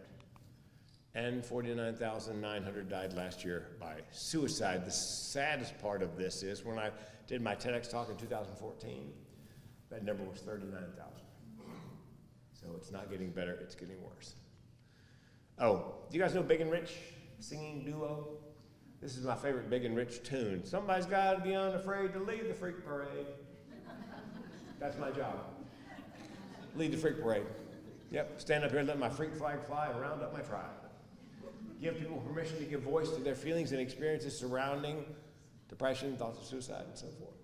and 49,900 died last year by suicide. The saddest part of this is when I did my TEDx talk in 2014, that number was 39,000. So it's not getting better, it's getting worse. Oh, do you guys know Big and Rich, singing duo? This is my favorite Big and Rich tune. Somebody's got to be unafraid to lead the freak parade. That's my job. Lead the freak parade. Yep, stand up here and let my freak flag fly and round up my tribe. Give people permission to give voice to their feelings and experiences surrounding depression, thoughts of suicide, and so forth.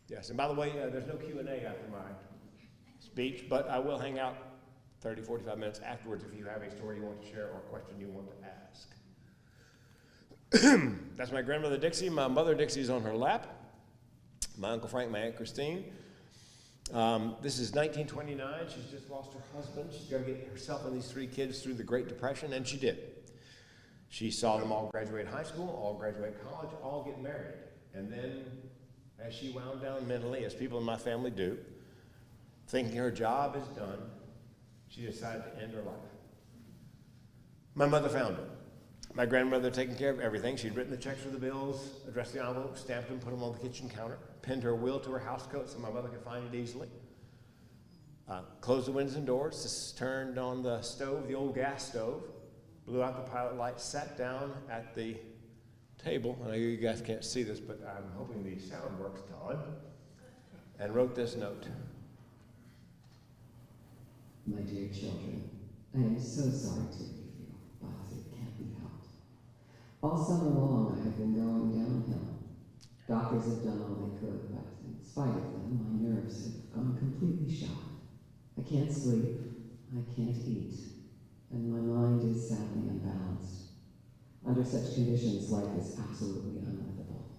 Yes, and by the way, there's no Q&A after my speech, but I will hang out 30, 45 minutes afterwards if you have a story you want to share or a question you want to ask. That's my grandmother Dixie. My mother Dixie's on her lap. My Uncle Frank, my Aunt Christine. This is 1929. She's just lost her husband. She's got to get herself and these 3 kids through the Great Depression, and she did. She saw them all graduate high school, all graduate college, all get married. And then, as she wound down mentally, as people in my family do, thinking her job is done, she decided to end her life. My mother found her. My grandmother taking care of everything. She'd written the checks for the bills, addressed the envelopes, stamped them, put them on the kitchen counter, pinned her will to her house coat so my mother could find it easily. Closed the windows and doors, just turned on the stove, the old gas stove, blew out the pilot light, sat down at the table. I know you guys can't see this, but I'm hoping the sound works, Todd, and wrote this note. My dear children, I am so sorry to leave you, but it can't be helped. All summer long I have been going downhill. Doctors have done all they could, but in spite of them, my nerves have gone completely shot. I can't sleep, I can't eat, and my mind is sadly unbalanced. Under such conditions, life is absolutely unlivable.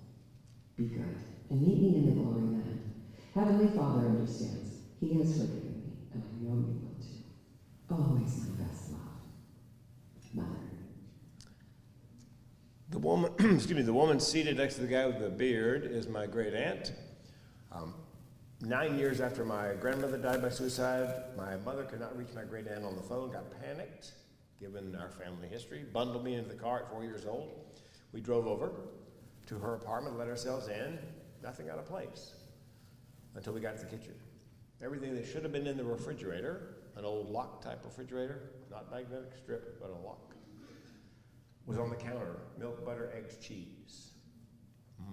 Be good, and meet me in the glory land. Heavenly Father understands. He has forgiven me, and I know you will too. Always my best love. Mother. The woman, the woman seated next to the guy with the beard is my great aunt. 9 years after my grandmother died by suicide, my mother could not reach my great aunt on the phone, got panicked, given our family history, bundled me into the car at 4 years old. We drove over to her apartment, let ourselves in, nothing out of place until we got to the kitchen. Everything that should have been in the refrigerator, an old lock type refrigerator, not magnetic strip, but a lock, was on the counter: milk, butter, eggs, cheese.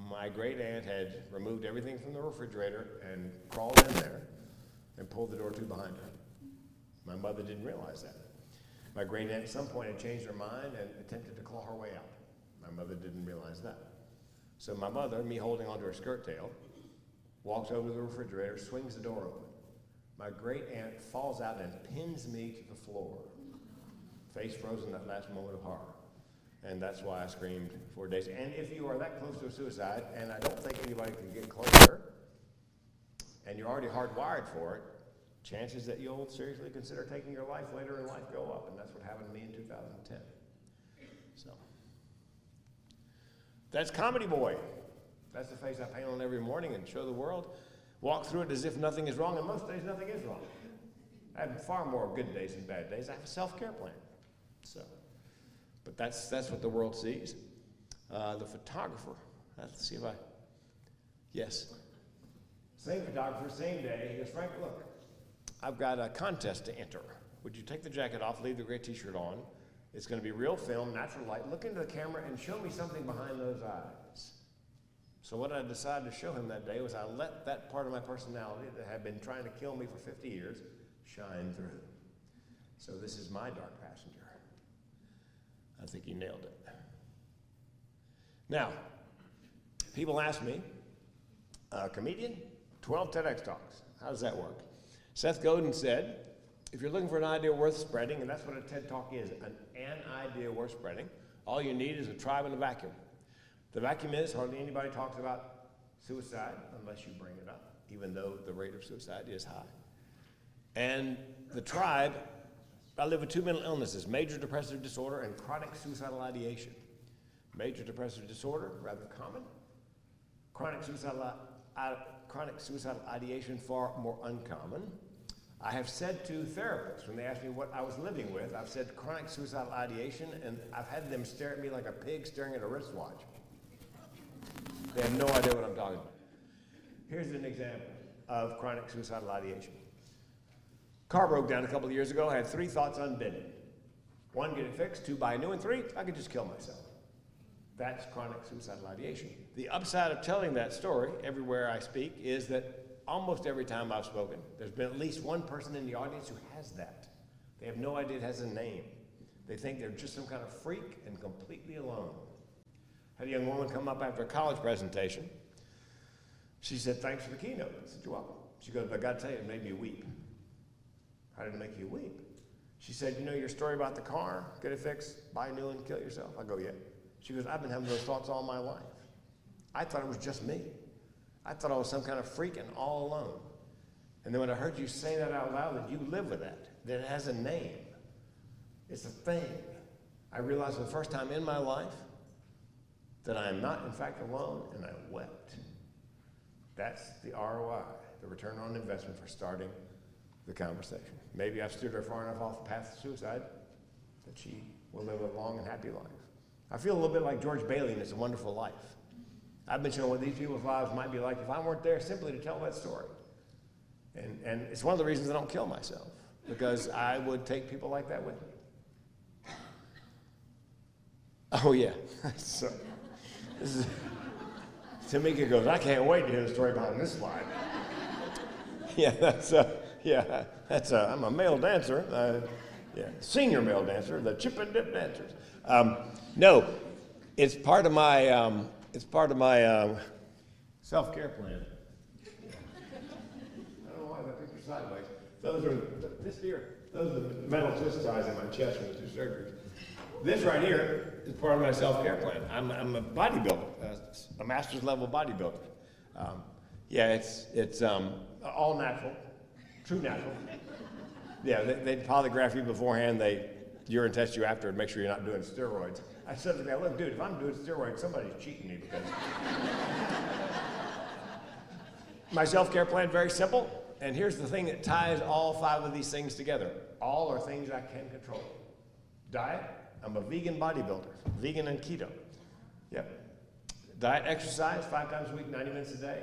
My great aunt had removed everything from the refrigerator and crawled in there and pulled the door to behind her. My mother didn't realize that. My great aunt at some point had changed her mind and attempted to claw her way out. My mother didn't realize that. So my mother, me holding onto her skirt tail, walks over to the refrigerator, swings the door open. My great aunt falls out and pins me to the floor, face frozen that last moment of horror. And that's why I screamed for days. And if you are that close to a suicide, and I don't think anybody can get closer, and you're already hardwired for it, chances that you'll seriously consider taking your life later in life go up. And that's what happened to me in 2010. So that's Comedy Boy. That's the face I paint on every morning and show the world. Walk through it as if nothing is wrong, and most days nothing is wrong. I have far more good days than bad days. I have a self-care plan. But that's what the world sees. The photographer, let's see if yes. Same photographer, same day. He goes, Frank, look, I've got a contest to enter. Would you take the jacket off, leave the gray t-shirt on? It's going to be real film, natural light. Look into the camera and show me something behind those eyes. So what I decided to show him that day was I let that part of my personality that had been trying to kill me for 50 years shine through. So this is my dark passenger. I think he nailed it. Now, people ask me, comedian, 12 TEDx talks. How does that work? Seth Godin said, if you're looking for an idea worth spreading, and that's what a TED Talk is, an idea worth spreading, all you need is a tribe and a vacuum. The vacuum is hardly anybody talks about suicide unless you bring it up, even though the rate of suicide is high. And the tribe, I live with 2 mental illnesses: major depressive disorder and chronic suicidal ideation. Major depressive disorder, rather common. Chronic suicidal ideation, far more uncommon. I have said to therapists, when they ask me what I was living with, I've said chronic suicidal ideation, and I've had them stare at me like a pig staring at a wristwatch. They have no idea what I'm talking about. Here's an example of chronic suicidal ideation. Car broke down a couple of years ago. I had 3 thoughts unbidden. 1, get it fixed. 2, buy a new one. 3, I could just kill myself. That's chronic suicidal ideation. The upside of telling that story everywhere I speak is that almost every time I've spoken, there's been at least one person in the audience who has that. They have no idea it has a name. They think they're just some kind of freak and completely alone. I had a young woman come up after a college presentation. She said, thanks for the keynote. I said, you're welcome. She goes, but I got to tell you, it made me weep. How did it make you weep? She said, you know your story about the car, get it fixed, buy a new one, kill yourself? I go, yeah. She goes, I've been having those thoughts all my life. I thought it was just me. I thought I was some kind of freak and all alone. And then when I heard you say that out loud, that you live with that it has a name. It's a thing. I realized for the first time in my life that I am not, in fact, alone, and I wept. That's the ROI, the return on investment for starting the conversation. Maybe I've steered her far enough off the path to suicide that she will live a long and happy life. I feel a little bit like George Bailey in It's a Wonderful Life. I've been showing what these people's lives might be like if I weren't there simply to tell that story. And it's one of the reasons I don't kill myself, because I would take people like that with me. Oh yeah, so this is, Tamika goes, I can't wait to hear the story behind this slide. I'm a male dancer, senior male dancer, the chip and dip dancers. No, it's part of my self-care plan. I don't know why that picture sideways. Those are the metal twist ties in my chest from the 2 surgeries. This right here is part of my self-care plan. I'm a bodybuilder, a master's level bodybuilder. It's all natural, true natural. Yeah, they polygraph you beforehand, they urine test you after and make sure you're not doing steroids. I said to the guy, look, dude, if I'm doing steroids, somebody's cheating me because... My self-care plan, very simple, and here's the thing that ties all 5 of these things together. All are things I can control. Diet, I'm a vegan bodybuilder, vegan and keto. Yep. Diet, exercise, 5 times a week, 90 minutes a day.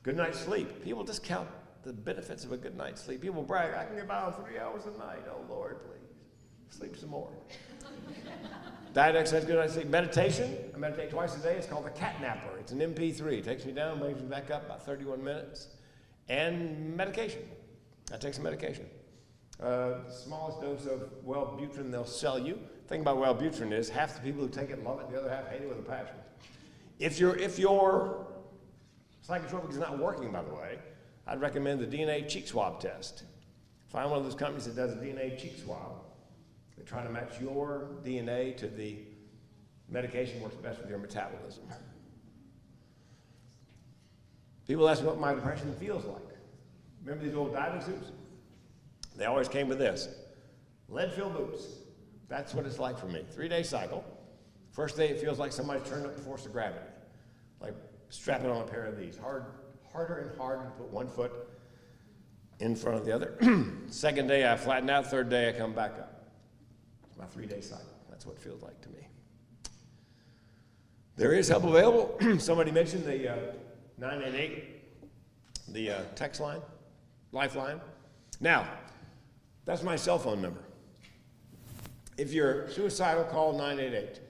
Good night's sleep. People discount the benefits of a good night's sleep. People brag, I can get by on 3 hours a night. Oh, Lord, please. Sleep some more. Diet, exercise, good night's sleep. Meditation, I meditate twice a day. It's called the Cat Napper. It's an MP3. It takes me down, brings me back up about 31 minutes. And medication. I take some medication. The smallest dose of Wellbutrin they'll sell you. The thing about Wellbutrin is half the people who take it love it, the other half hate it with a passion. If your psychotropic is not working, by the way, I'd recommend the DNA cheek swab test. Find one of those companies that does a DNA cheek swab. They try to match your DNA to the medication works best with your metabolism. People ask me what my depression feels like. Remember these old diving suits? They always came with this. Lead-filled boots. That's what it's like for me. 3-day cycle. First day it feels like somebody turned up the force of gravity. Like strapping on a pair of these. Harder and harder to put one foot in front of the other. Second day I flatten out. Third day I come back up. It's my 3-day cycle. That's what it feels like to me. There is help available. Somebody mentioned the 988, the text line, lifeline. Now, that's my cell phone number. If you're suicidal, call 988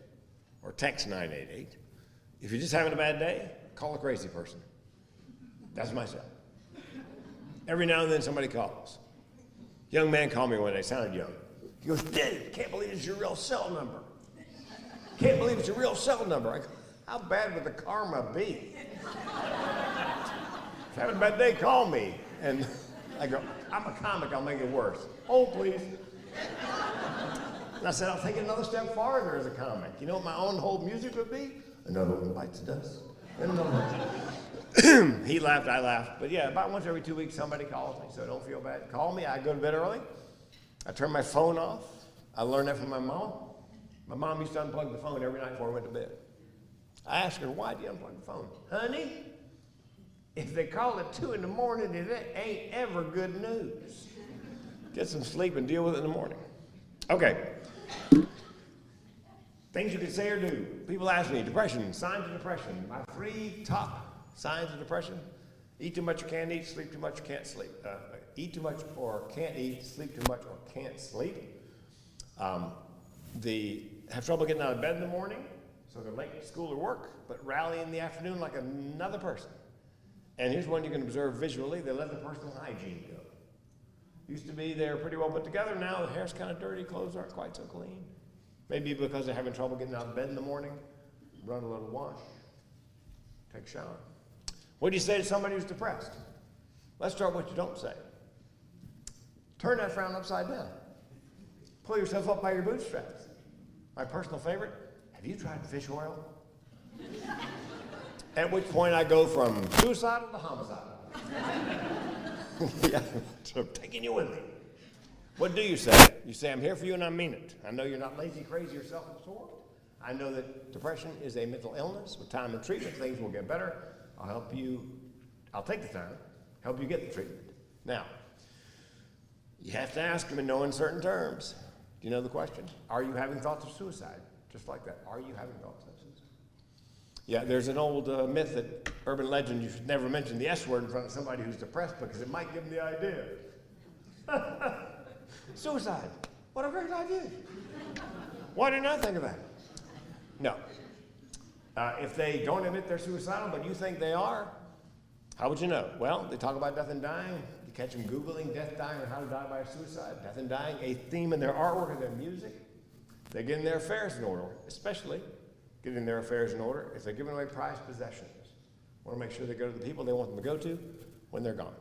or text 988. If you're just having a bad day, call a crazy person. That's my cell. Every now and then somebody calls. Young man called me one day, sounded young. He goes, Dave, can't believe it's your real cell number. Can't believe it's your real cell number. I go, how bad would the karma be? If you're having a bad day, call me. And I go, I'm a comic, I'll make it worse. Hold, please. And I said, I'll take it another step farther as a comic. You know what my own hold music would be? Another one bites the dust. And another one. He laughed, I laughed. But yeah, about once every 2 weeks, somebody calls me, so don't feel bad. Call me, I go to bed early. I turn my phone off. I learned that from my mom. My mom used to unplug the phone every night before I went to bed. I asked her, why do you unplug the phone? Honey, if they call at 2 in the morning, it ain't ever good news. Get some sleep and deal with it in the morning. Okay. Things you can say or do. People ask me, depression, signs of depression. My 3 top signs of depression: eat too much or can't eat, sleep too much or can't sleep. Eat too much or can't eat, sleep too much or can't sleep. Have trouble getting out of bed in the morning, so they're late to school or work, but rally in the afternoon like another person. And here's one you can observe visually. They let the personal hygiene go. Used to be they're pretty well put together. Now the hair's kind of dirty, clothes aren't quite so clean. Maybe because they're having trouble getting out of bed in the morning. Run a little wash. Take a shower. What do you say to somebody who's depressed? Let's start with what you don't say. Turn that frown upside down. Pull yourself up by your bootstraps. My personal favorite, have you tried fish oil? At which point I go from suicidal to homicidal. Yeah, so I'm taking you with me. What do you say? You say, I'm here for you and I mean it. I know you're not lazy, crazy, or self-absorbed. I know that depression is a mental illness. With time and treatment, things will get better. I'll help you. I'll take the time, help you get the treatment. Now, you have to ask them in no uncertain terms. Do you know the question? Are you having thoughts of suicide? Just like that. Are you having thoughts of suicide? Yeah, there's an old myth that urban legend, you should never mention the S word in front of somebody who's depressed because it might give them the idea. Suicide. What a great idea. Why didn't I think of that? No. If they don't admit they're suicidal, but you think they are, how would you know? Well, they talk about death and dying. You catch them Googling death, dying, or how to die by suicide. Death and dying, a theme in their artwork and their music. They're getting their affairs in order, especially getting their affairs in order if they're giving away prized possessions. Want to make sure they go to the people they want them to go to when they're gone.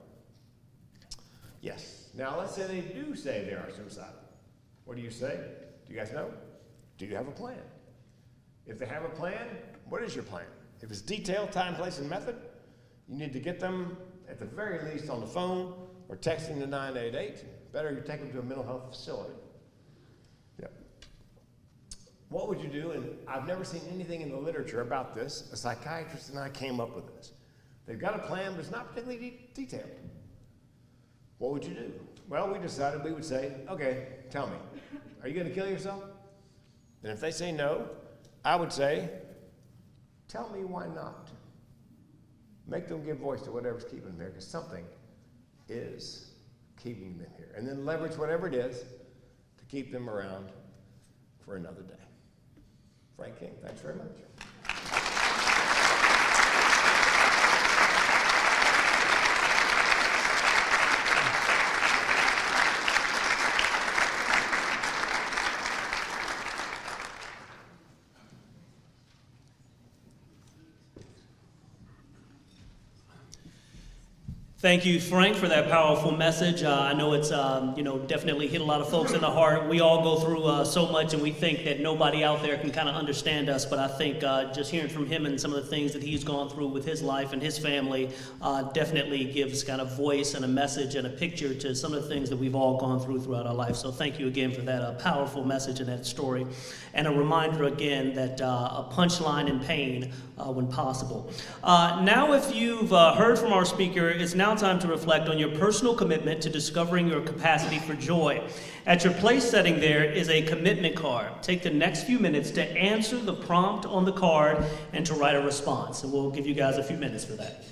Yes. Now, let's say they do say they are suicidal. What do you say? Do you guys know? Do you have a plan? If they have a plan, what is your plan? If it's detailed, time, place, and method, you need to get them, at the very least, on the phone or texting to 988. Better you take them to a mental health facility. Yep. What would you do? And I've never seen anything in the literature about this. A psychiatrist and I came up with this. They've got a plan, but it's not particularly detailed. What would you do? Well, we decided we would say, okay, tell me, are you going to kill yourself? And if they say no, I would say, tell me why not. Make them give voice to whatever's keeping them here, because something is keeping them here. And then leverage whatever it is to keep them around for another day. Frank King, thanks very much. Thank you, Frank, for that powerful message. I know it's, definitely hit a lot of folks in the heart. We all go through so much, and we think that nobody out there can kind of understand us. But I think just hearing from him and some of the things that he's gone through with his life and his family definitely gives kind of voice and a message and a picture to some of the things that we've all gone through throughout our life. So thank you again for that powerful message and that story. And a reminder again that a punchline in pain when possible. Now, if you've heard from our speaker, it's now time to reflect on your personal commitment to discovering your capacity for joy. At your place setting there is a commitment card. Take the next few minutes to answer the prompt on the card and to write a response. And we'll give you guys a few minutes for that.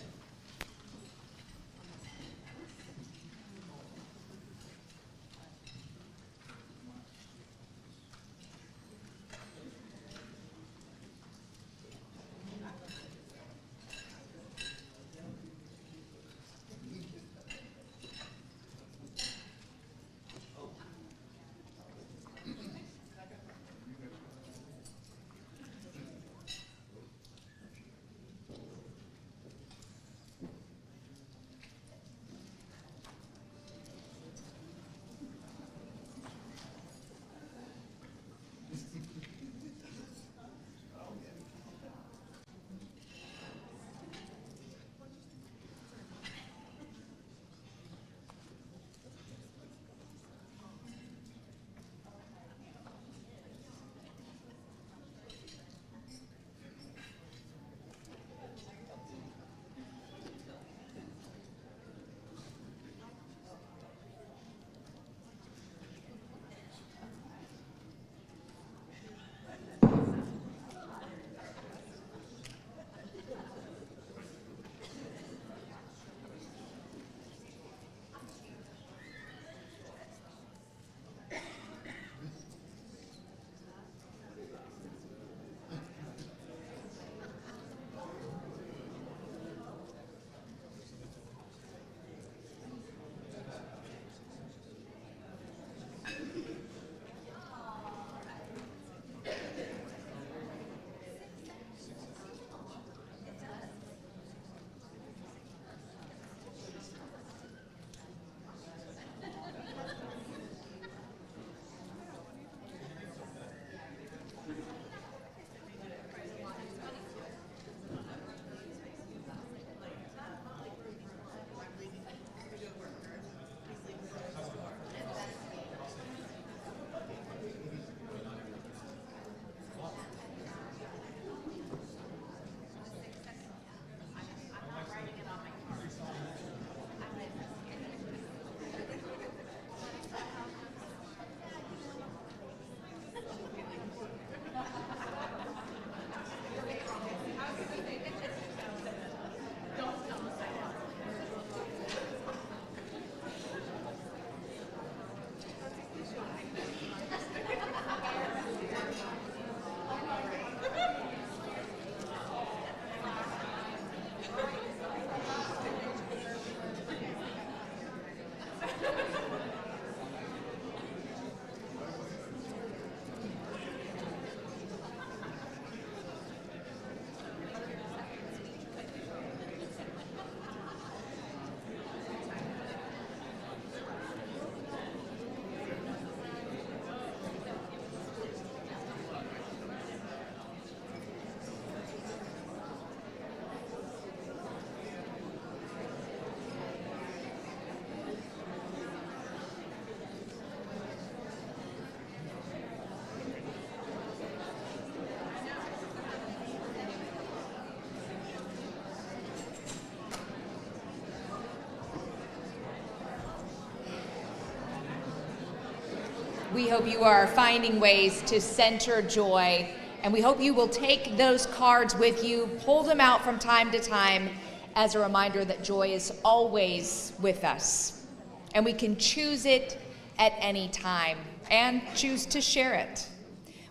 We hope you are finding ways to center joy, and we hope you will take those cards with you, pull them out from time to time as a reminder that joy is always with us. And we can choose it at any time and choose to share it.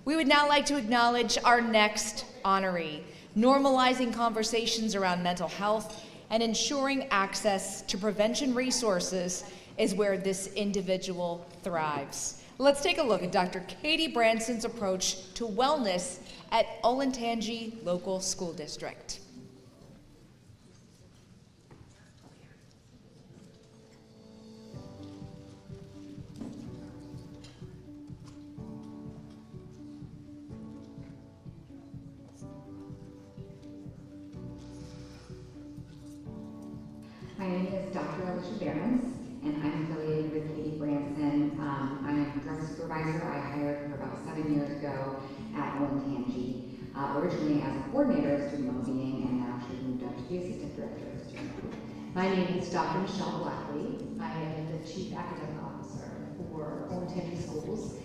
We would now like to acknowledge our next honoree. Normalizing conversations around mental health and ensuring access to prevention resources is where this individual thrives. Let's take a look at Dr. Katie Branson's approach to wellness at Olentangy Local School District. My name is Dr. Alicia Behrens, and I'm affiliated with Katie Branson. I'm a drug supervisor I hired for about 7 years ago at Olentangy, originally as a coordinator of student well-being, and now she's moved up to the assistant director of student well-being. My name is Dr. Michelle Blackley. I am the Chief Academic Officer for Olentangy Schools,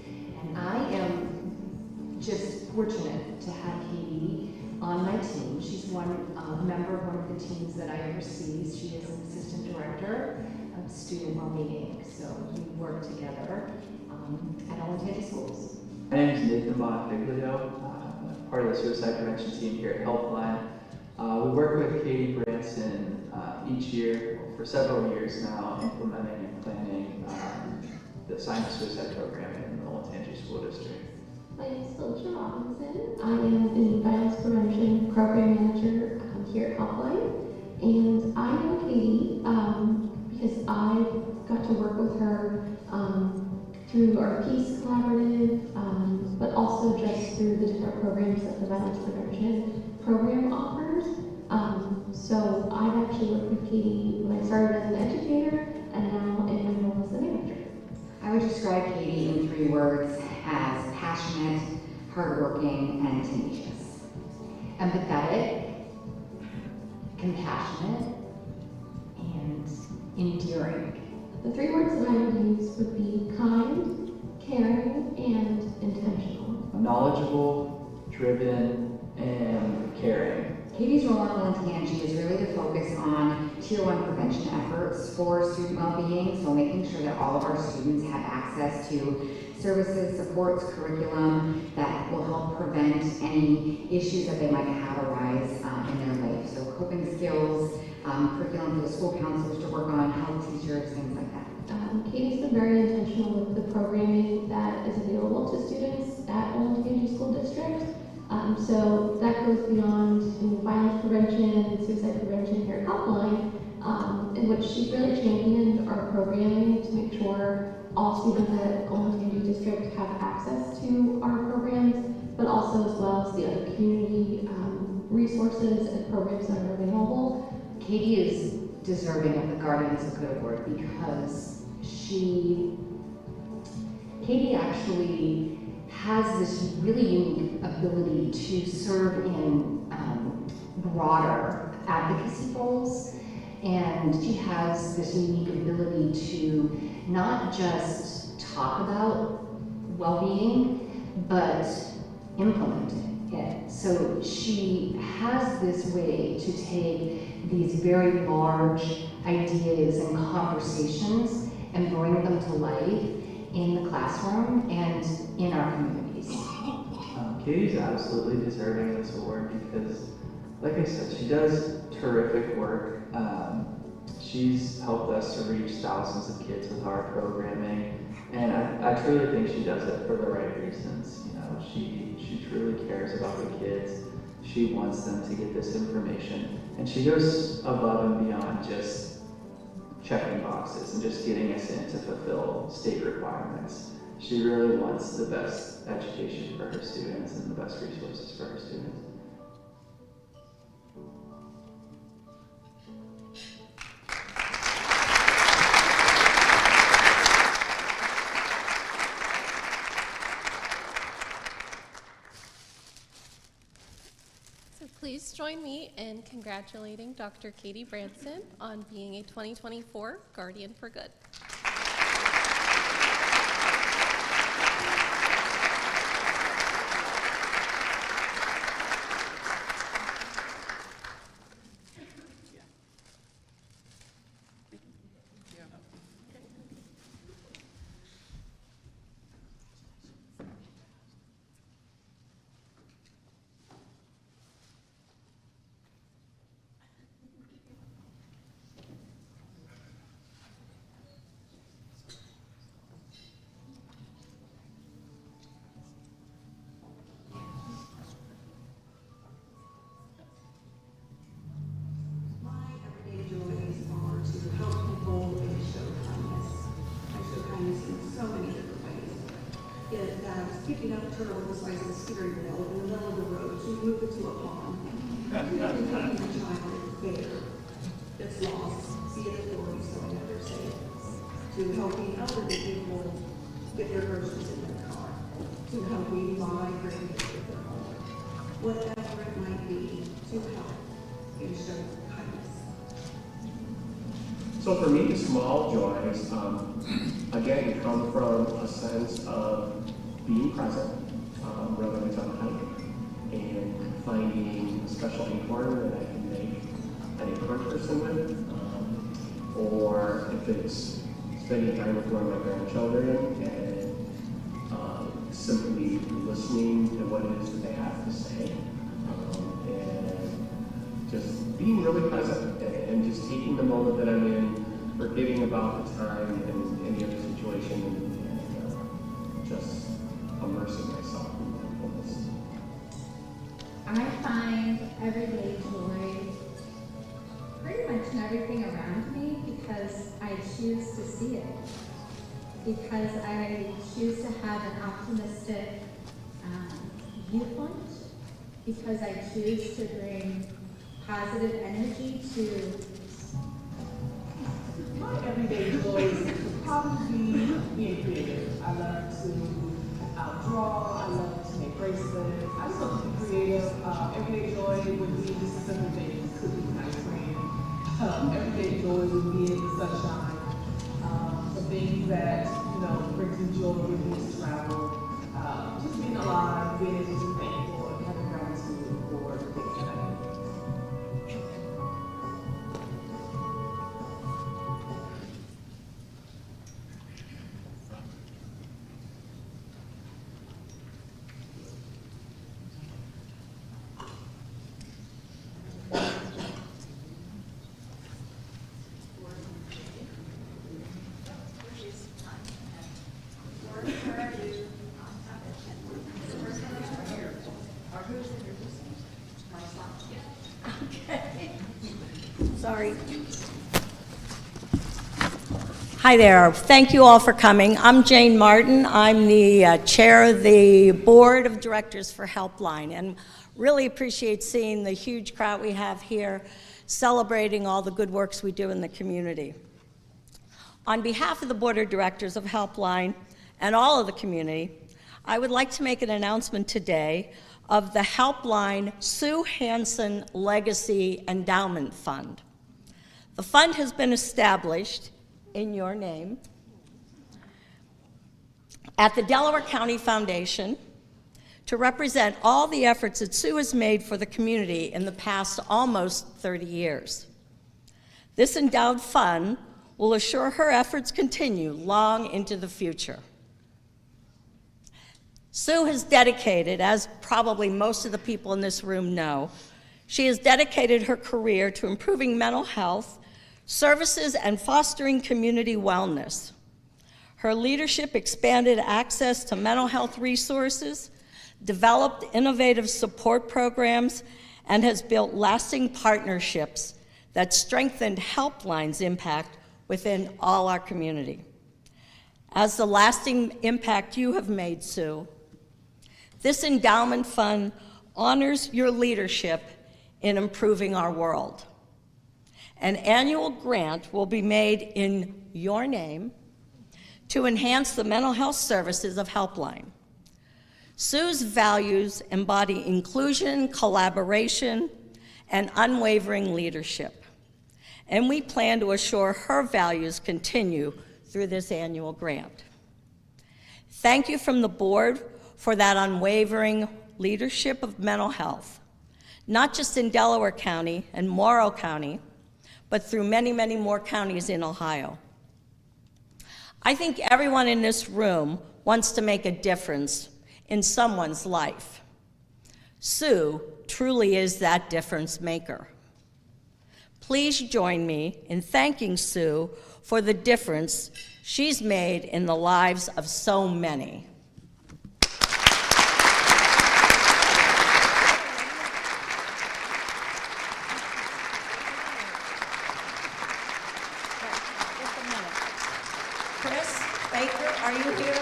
and I am just fortunate to have Katie on my team. She's one member of one of the teams that I oversee. She is an assistant director of student well-being, so we work together at Olentangy Schools. My name is Nathan Bonafiglio. I'm part of the suicide prevention team here at Helpline. We work with Katie Branson each year for several years now, implementing and planning the Silent Suicide Program in the Olentangy School District. My name is Felicia Robinson. I am the Violence Prevention Program Manager here at Helpline. And I know Katie because I got to work with her through our Peace Collaborative, but also just through the different programs that the Violence Prevention Program offers. So I've actually worked with Katie when I started as an educator and now in my role as a manager. I would describe Katie in 3 words as passionate, hardworking, and tenacious. Empathetic, compassionate, and endearing. The 3 words that I would use would be kind, caring, and intentional. Knowledgeable, driven, and caring. Katie's role at Olentangy is really to focus on Tier 1 prevention efforts for student well-being, so making sure that all of our students have access to services, supports, curriculum that will help prevent any issues that they might have arise in their life. So coping skills, curriculum for the school counselors to work on, health teachers, things like that. Katie's been very intentional with the programming that is available to students at Olentangy School District. So that goes beyond violence prevention and suicide prevention here at Helpline, in which she's really championed our programming to make sure all students at Olentangy District have access to our programs, but also as well as the other community resources and programs that are available. Katie is deserving of the Guardians of Good Award because Katie actually has this really unique ability to serve in broader advocacy roles, and she has this unique ability to not just talk about well-being, but implement it. So she has this way to take these very large ideas and conversations and bring them to life in the classroom and in our communities. Katie's absolutely deserving of this award because, like I said, she does terrific work. She's helped us to reach thousands of kids with our programming, and I truly think she does it for the right reasons. You know, she truly cares about the kids. She wants them to get this information, and she goes above and beyond just checking boxes and just getting us in to fulfill state requirements. She really wants the best education for her students and the best resources for her students. So please join me in congratulating Dr. Katie Branson on being a 2024 Guardian for Good. girl was like the steering wheel in the middle of the road. She moved it to a pond. Helping a child bear that's lost, be an authority so I never say it. To helping elderly people get their groceries in their car. To helping my grandkids get their homework. Whatever it might be, to help and show kindness. So for me, small joys, again, come from a sense of being present, whether it's on a hike, and finding a special acorn that I can make an acorn person with, or if it's spending time with one of my grandchildren and simply listening to what it is that they have to say, and just being really present and just taking the moment that I'm in, forgetting about the time and any other situation, and just immersing myself in mindfulness. I find everyday joy pretty much in everything around me because I choose to see it. Because I choose to have an optimistic viewpoint. Because I choose to bring positive energy to My everyday joys would probably be being creative. I love to draw, I love to make bracelets, I just love to be creative. Everyday joy would be just simple things, cookies and ice cream. Everyday joy would be in the sunshine. The things that, brings me joy would be travel. Just being alive, being able to be thankful and having gratitude for the things that I do. Sorry. Hi there. Thank you all for coming. I'm Jane Martin. I'm the chair of the board of directors for Helpline, and really appreciate seeing the huge crowd we have here celebrating all the good works we do in the community. On behalf of the board of directors of Helpline and all of the community, I would like to make an announcement today of the Helpline Sue Hansen Legacy Endowment Fund. The fund has been established in your name at the Delaware County Foundation to represent all the efforts that Sue has made for the community in the past almost 30 years. This endowed fund will assure her efforts continue long into the future. Sue has dedicated, as probably most of the people in this room know, she has dedicated her career to improving mental health, services, and fostering community wellness. Her leadership expanded access to mental health resources, developed innovative support programs, and has built lasting partnerships that strengthened Helpline's impact within all our community. As the lasting impact you have made, Sue, this endowment fund honors your leadership in improving our world. An annual grant will be made in your name to enhance the mental health services of Helpline. Sue's values embody inclusion, collaboration, and unwavering leadership. And we plan to assure her values continue through this annual grant. Thank you from the board for that unwavering leadership of mental health, not just in Delaware County and Morrow County, but through many, many more counties in Ohio. I think everyone in this room wants to make a difference in someone's life. Sue truly is that difference maker. Please join me in thanking Sue for the difference she's made in the lives of so many. Chris Baker, are you here?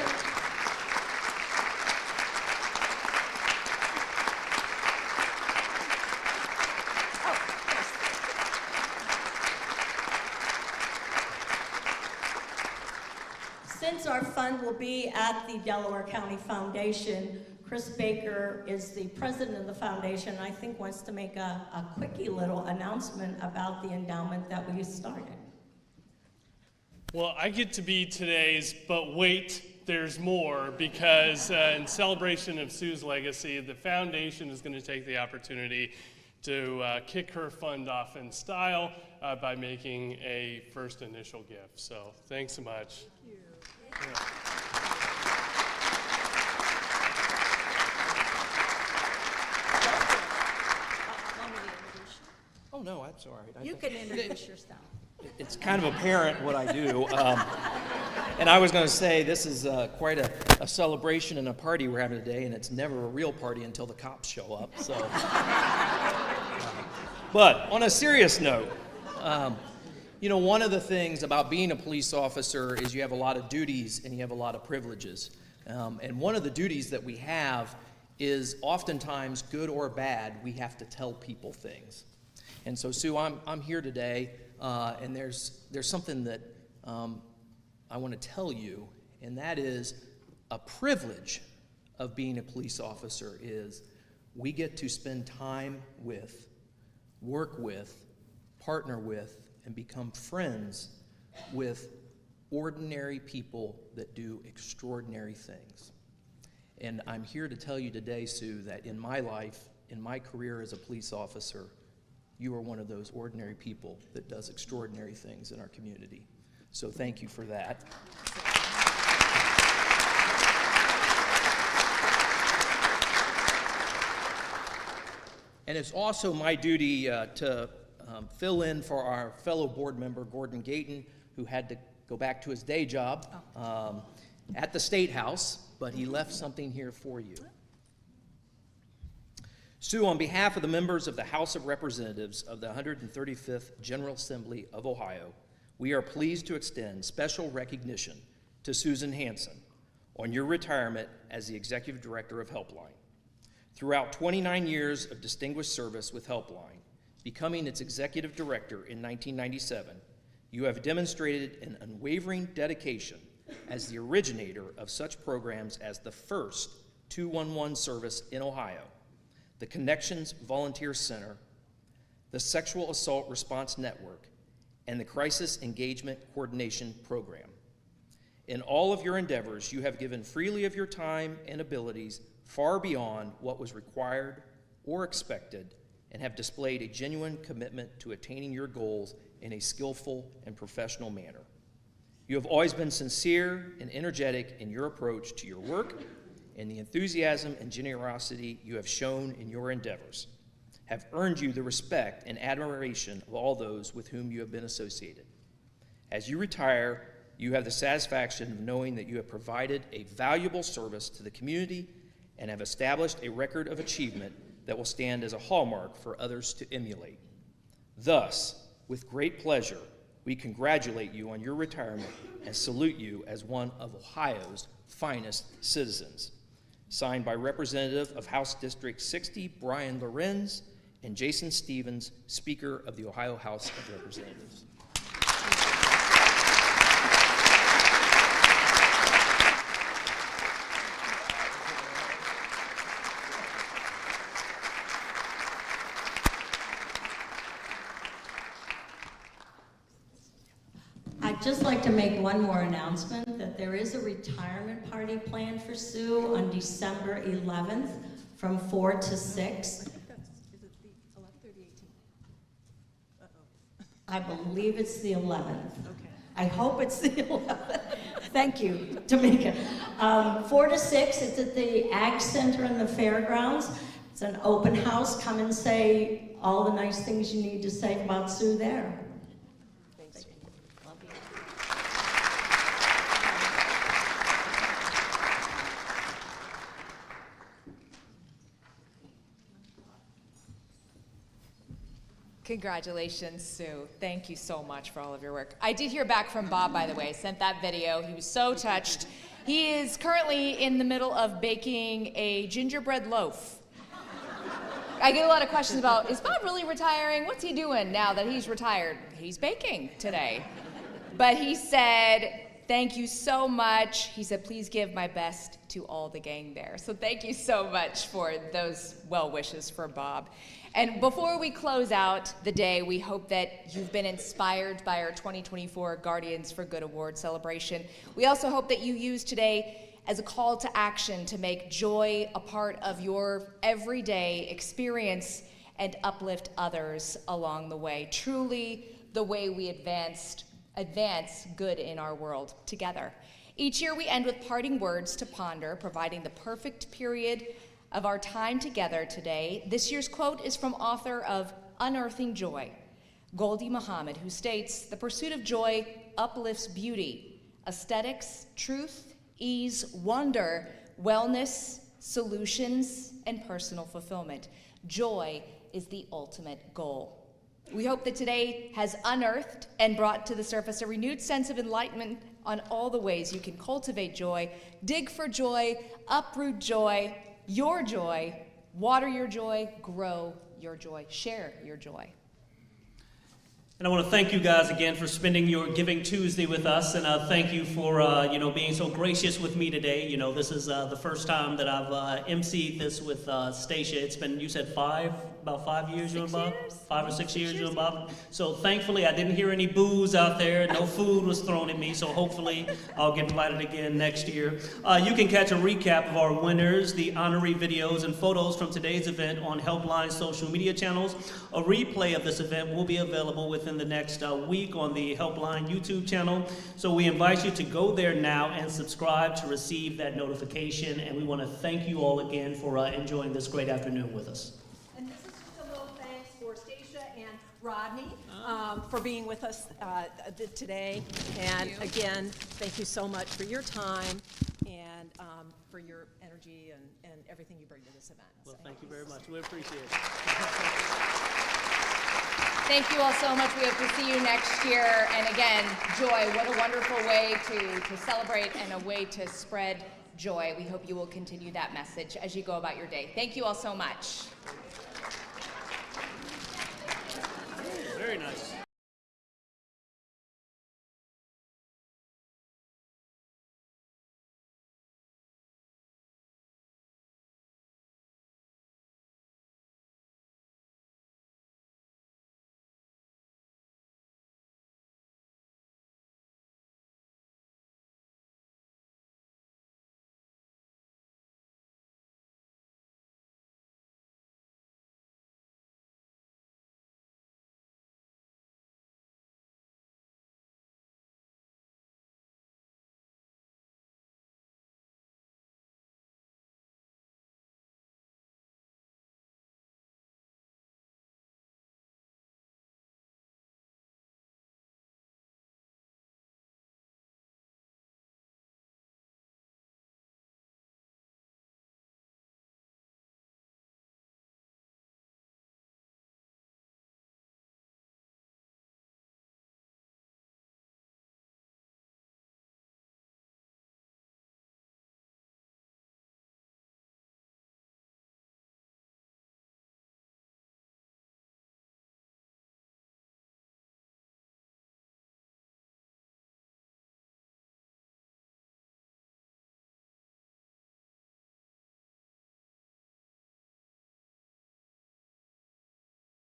Since our fund will be at the Delaware County Foundation, Chris Baker is the president of the foundation, and I think wants to make a quickie little announcement about the endowment that we started. Well, I get to be today's, but wait, there's more, because in celebration of Sue's legacy, the foundation is going to take the opportunity to kick her fund off in style by making a first initial gift. So thanks so much. Thank you. Oh, no, that's all right. You can introduce yourself. It's kind of apparent what I do. And I was going to say, this is quite a celebration and a party we're having today, and it's never a real party until the cops show up. So, but on a serious note, you know, one of the things about being a police officer is you have a lot of duties and you have a lot of privileges. And one of the duties that we have is oftentimes, good or bad, we have to tell people things. And so, Sue, I'm here today, and there's something that I want to tell you, and that is a privilege of being a police officer is we get to spend time with, work with, partner with, and become friends with ordinary people that do extraordinary things. And I'm here to tell you today, Sue, that in my life, in my career as a police officer, you are one of those ordinary people that does extraordinary things in our community. So thank you for that. And it's also my duty to fill in for our fellow board member, Gordon Gayton, who had to go back to his day job at the State House, but he left something here for you. Sue, on behalf of the members of the House of Representatives of the 135th General Assembly of Ohio, we are pleased to extend special recognition to Susan Hansen on your retirement as the Executive Director of Helpline. Throughout 29 years of distinguished service with Helpline, becoming its Executive Director in 1997, you have demonstrated an unwavering dedication as the originator of such programs as the first 211 service in Ohio, the Connections Volunteer Center, the Sexual Assault Response Network, and the Crisis Engagement Coordination Program. In all of your endeavors, you have given freely of your time and abilities far beyond what was required or expected, and have displayed a genuine commitment to attaining your goals in a skillful and professional manner. You have always been sincere and energetic in your approach to your work, and the enthusiasm and generosity you have shown in your endeavors have earned you the respect and admiration of all those with whom you have been associated. As you retire, you have the satisfaction of knowing that you have provided a valuable service to the community and have established a record of achievement that will stand as a hallmark for others to emulate. Thus, with great pleasure, we congratulate you on your retirement and salute you as one of Ohio's finest citizens. Signed by Representative of House District 60, Brian Lorenz, and Jason Stevens, Speaker of the Ohio House of Representatives. I'd just like to make one more announcement that there is a retirement party planned for Sue on December 11th from 4 to 6. I believe it's the 11th. Okay. I hope it's the 11th. Thank you, Tamika. 4 to 6, it's at the Ag Center in the Fairgrounds. It's an open house. Come and say all the nice things you need to say about Sue there. Thanks. Love you. Congratulations, Sue. Thank you so much for all of your work. I did hear back from Bob, by the way, sent that video. He was so touched. He is currently in the middle of baking a gingerbread loaf. I get a lot of questions about, is Bob really retiring? What's he doing now that he's retired? He's baking today. But he said, Thank you so much. He said, please give my best to all the gang there. So thank you so much for those well wishes for Bob. And before we close out the day, we hope that you've been inspired by our 2024 Guardians for Good Award celebration. We also hope that you use today as a call to action to make joy a part of your everyday experience and uplift others along the way. Truly the way we advance good in our world together. Each year we end with parting words to ponder, providing the perfect period of our time together today. This year's quote is from author of Unearthing Joy, Goldie Muhammad, who states, "The pursuit of joy uplifts beauty, aesthetics, truth, ease, wonder, wellness, solutions, and personal fulfillment. Joy is the ultimate goal." We hope that today has unearthed and brought to the surface a renewed sense of enlightenment on all the ways you can cultivate joy, dig for joy, uproot joy, water your joy, grow your joy, share your joy. And I want to thank you guys again for spending your Giving Tuesday with us, and thank you for being so gracious with me today. This is the first time that I've emceed this with Stacia. It's been, you said about 5 years, you and Bob? 5 or 6 years, you and Bob? So thankfully, I didn't hear any boos out there. No food was thrown at me, so hopefully I'll get invited again next year. You can catch a recap of our winners, the honoree videos, and photos from today's event on Helpline's social media channels. A replay of this event will be available within the next week on the Helpline YouTube channel. So we invite you to go there now and subscribe to receive that notification. And we want to thank you all again for enjoying this great afternoon with us. And this is just a little thanks for Stacia and Rodney for being with us today. And again, thank you so much for your time and for your energy and everything you bring to this event. Well, thank you very much. We appreciate it. Thank you all so much. We hope to see you next year. And again, joy, what a wonderful way to celebrate and a way to spread joy. We hope you will continue that message as you go about your day. Thank you all so much. Very nice.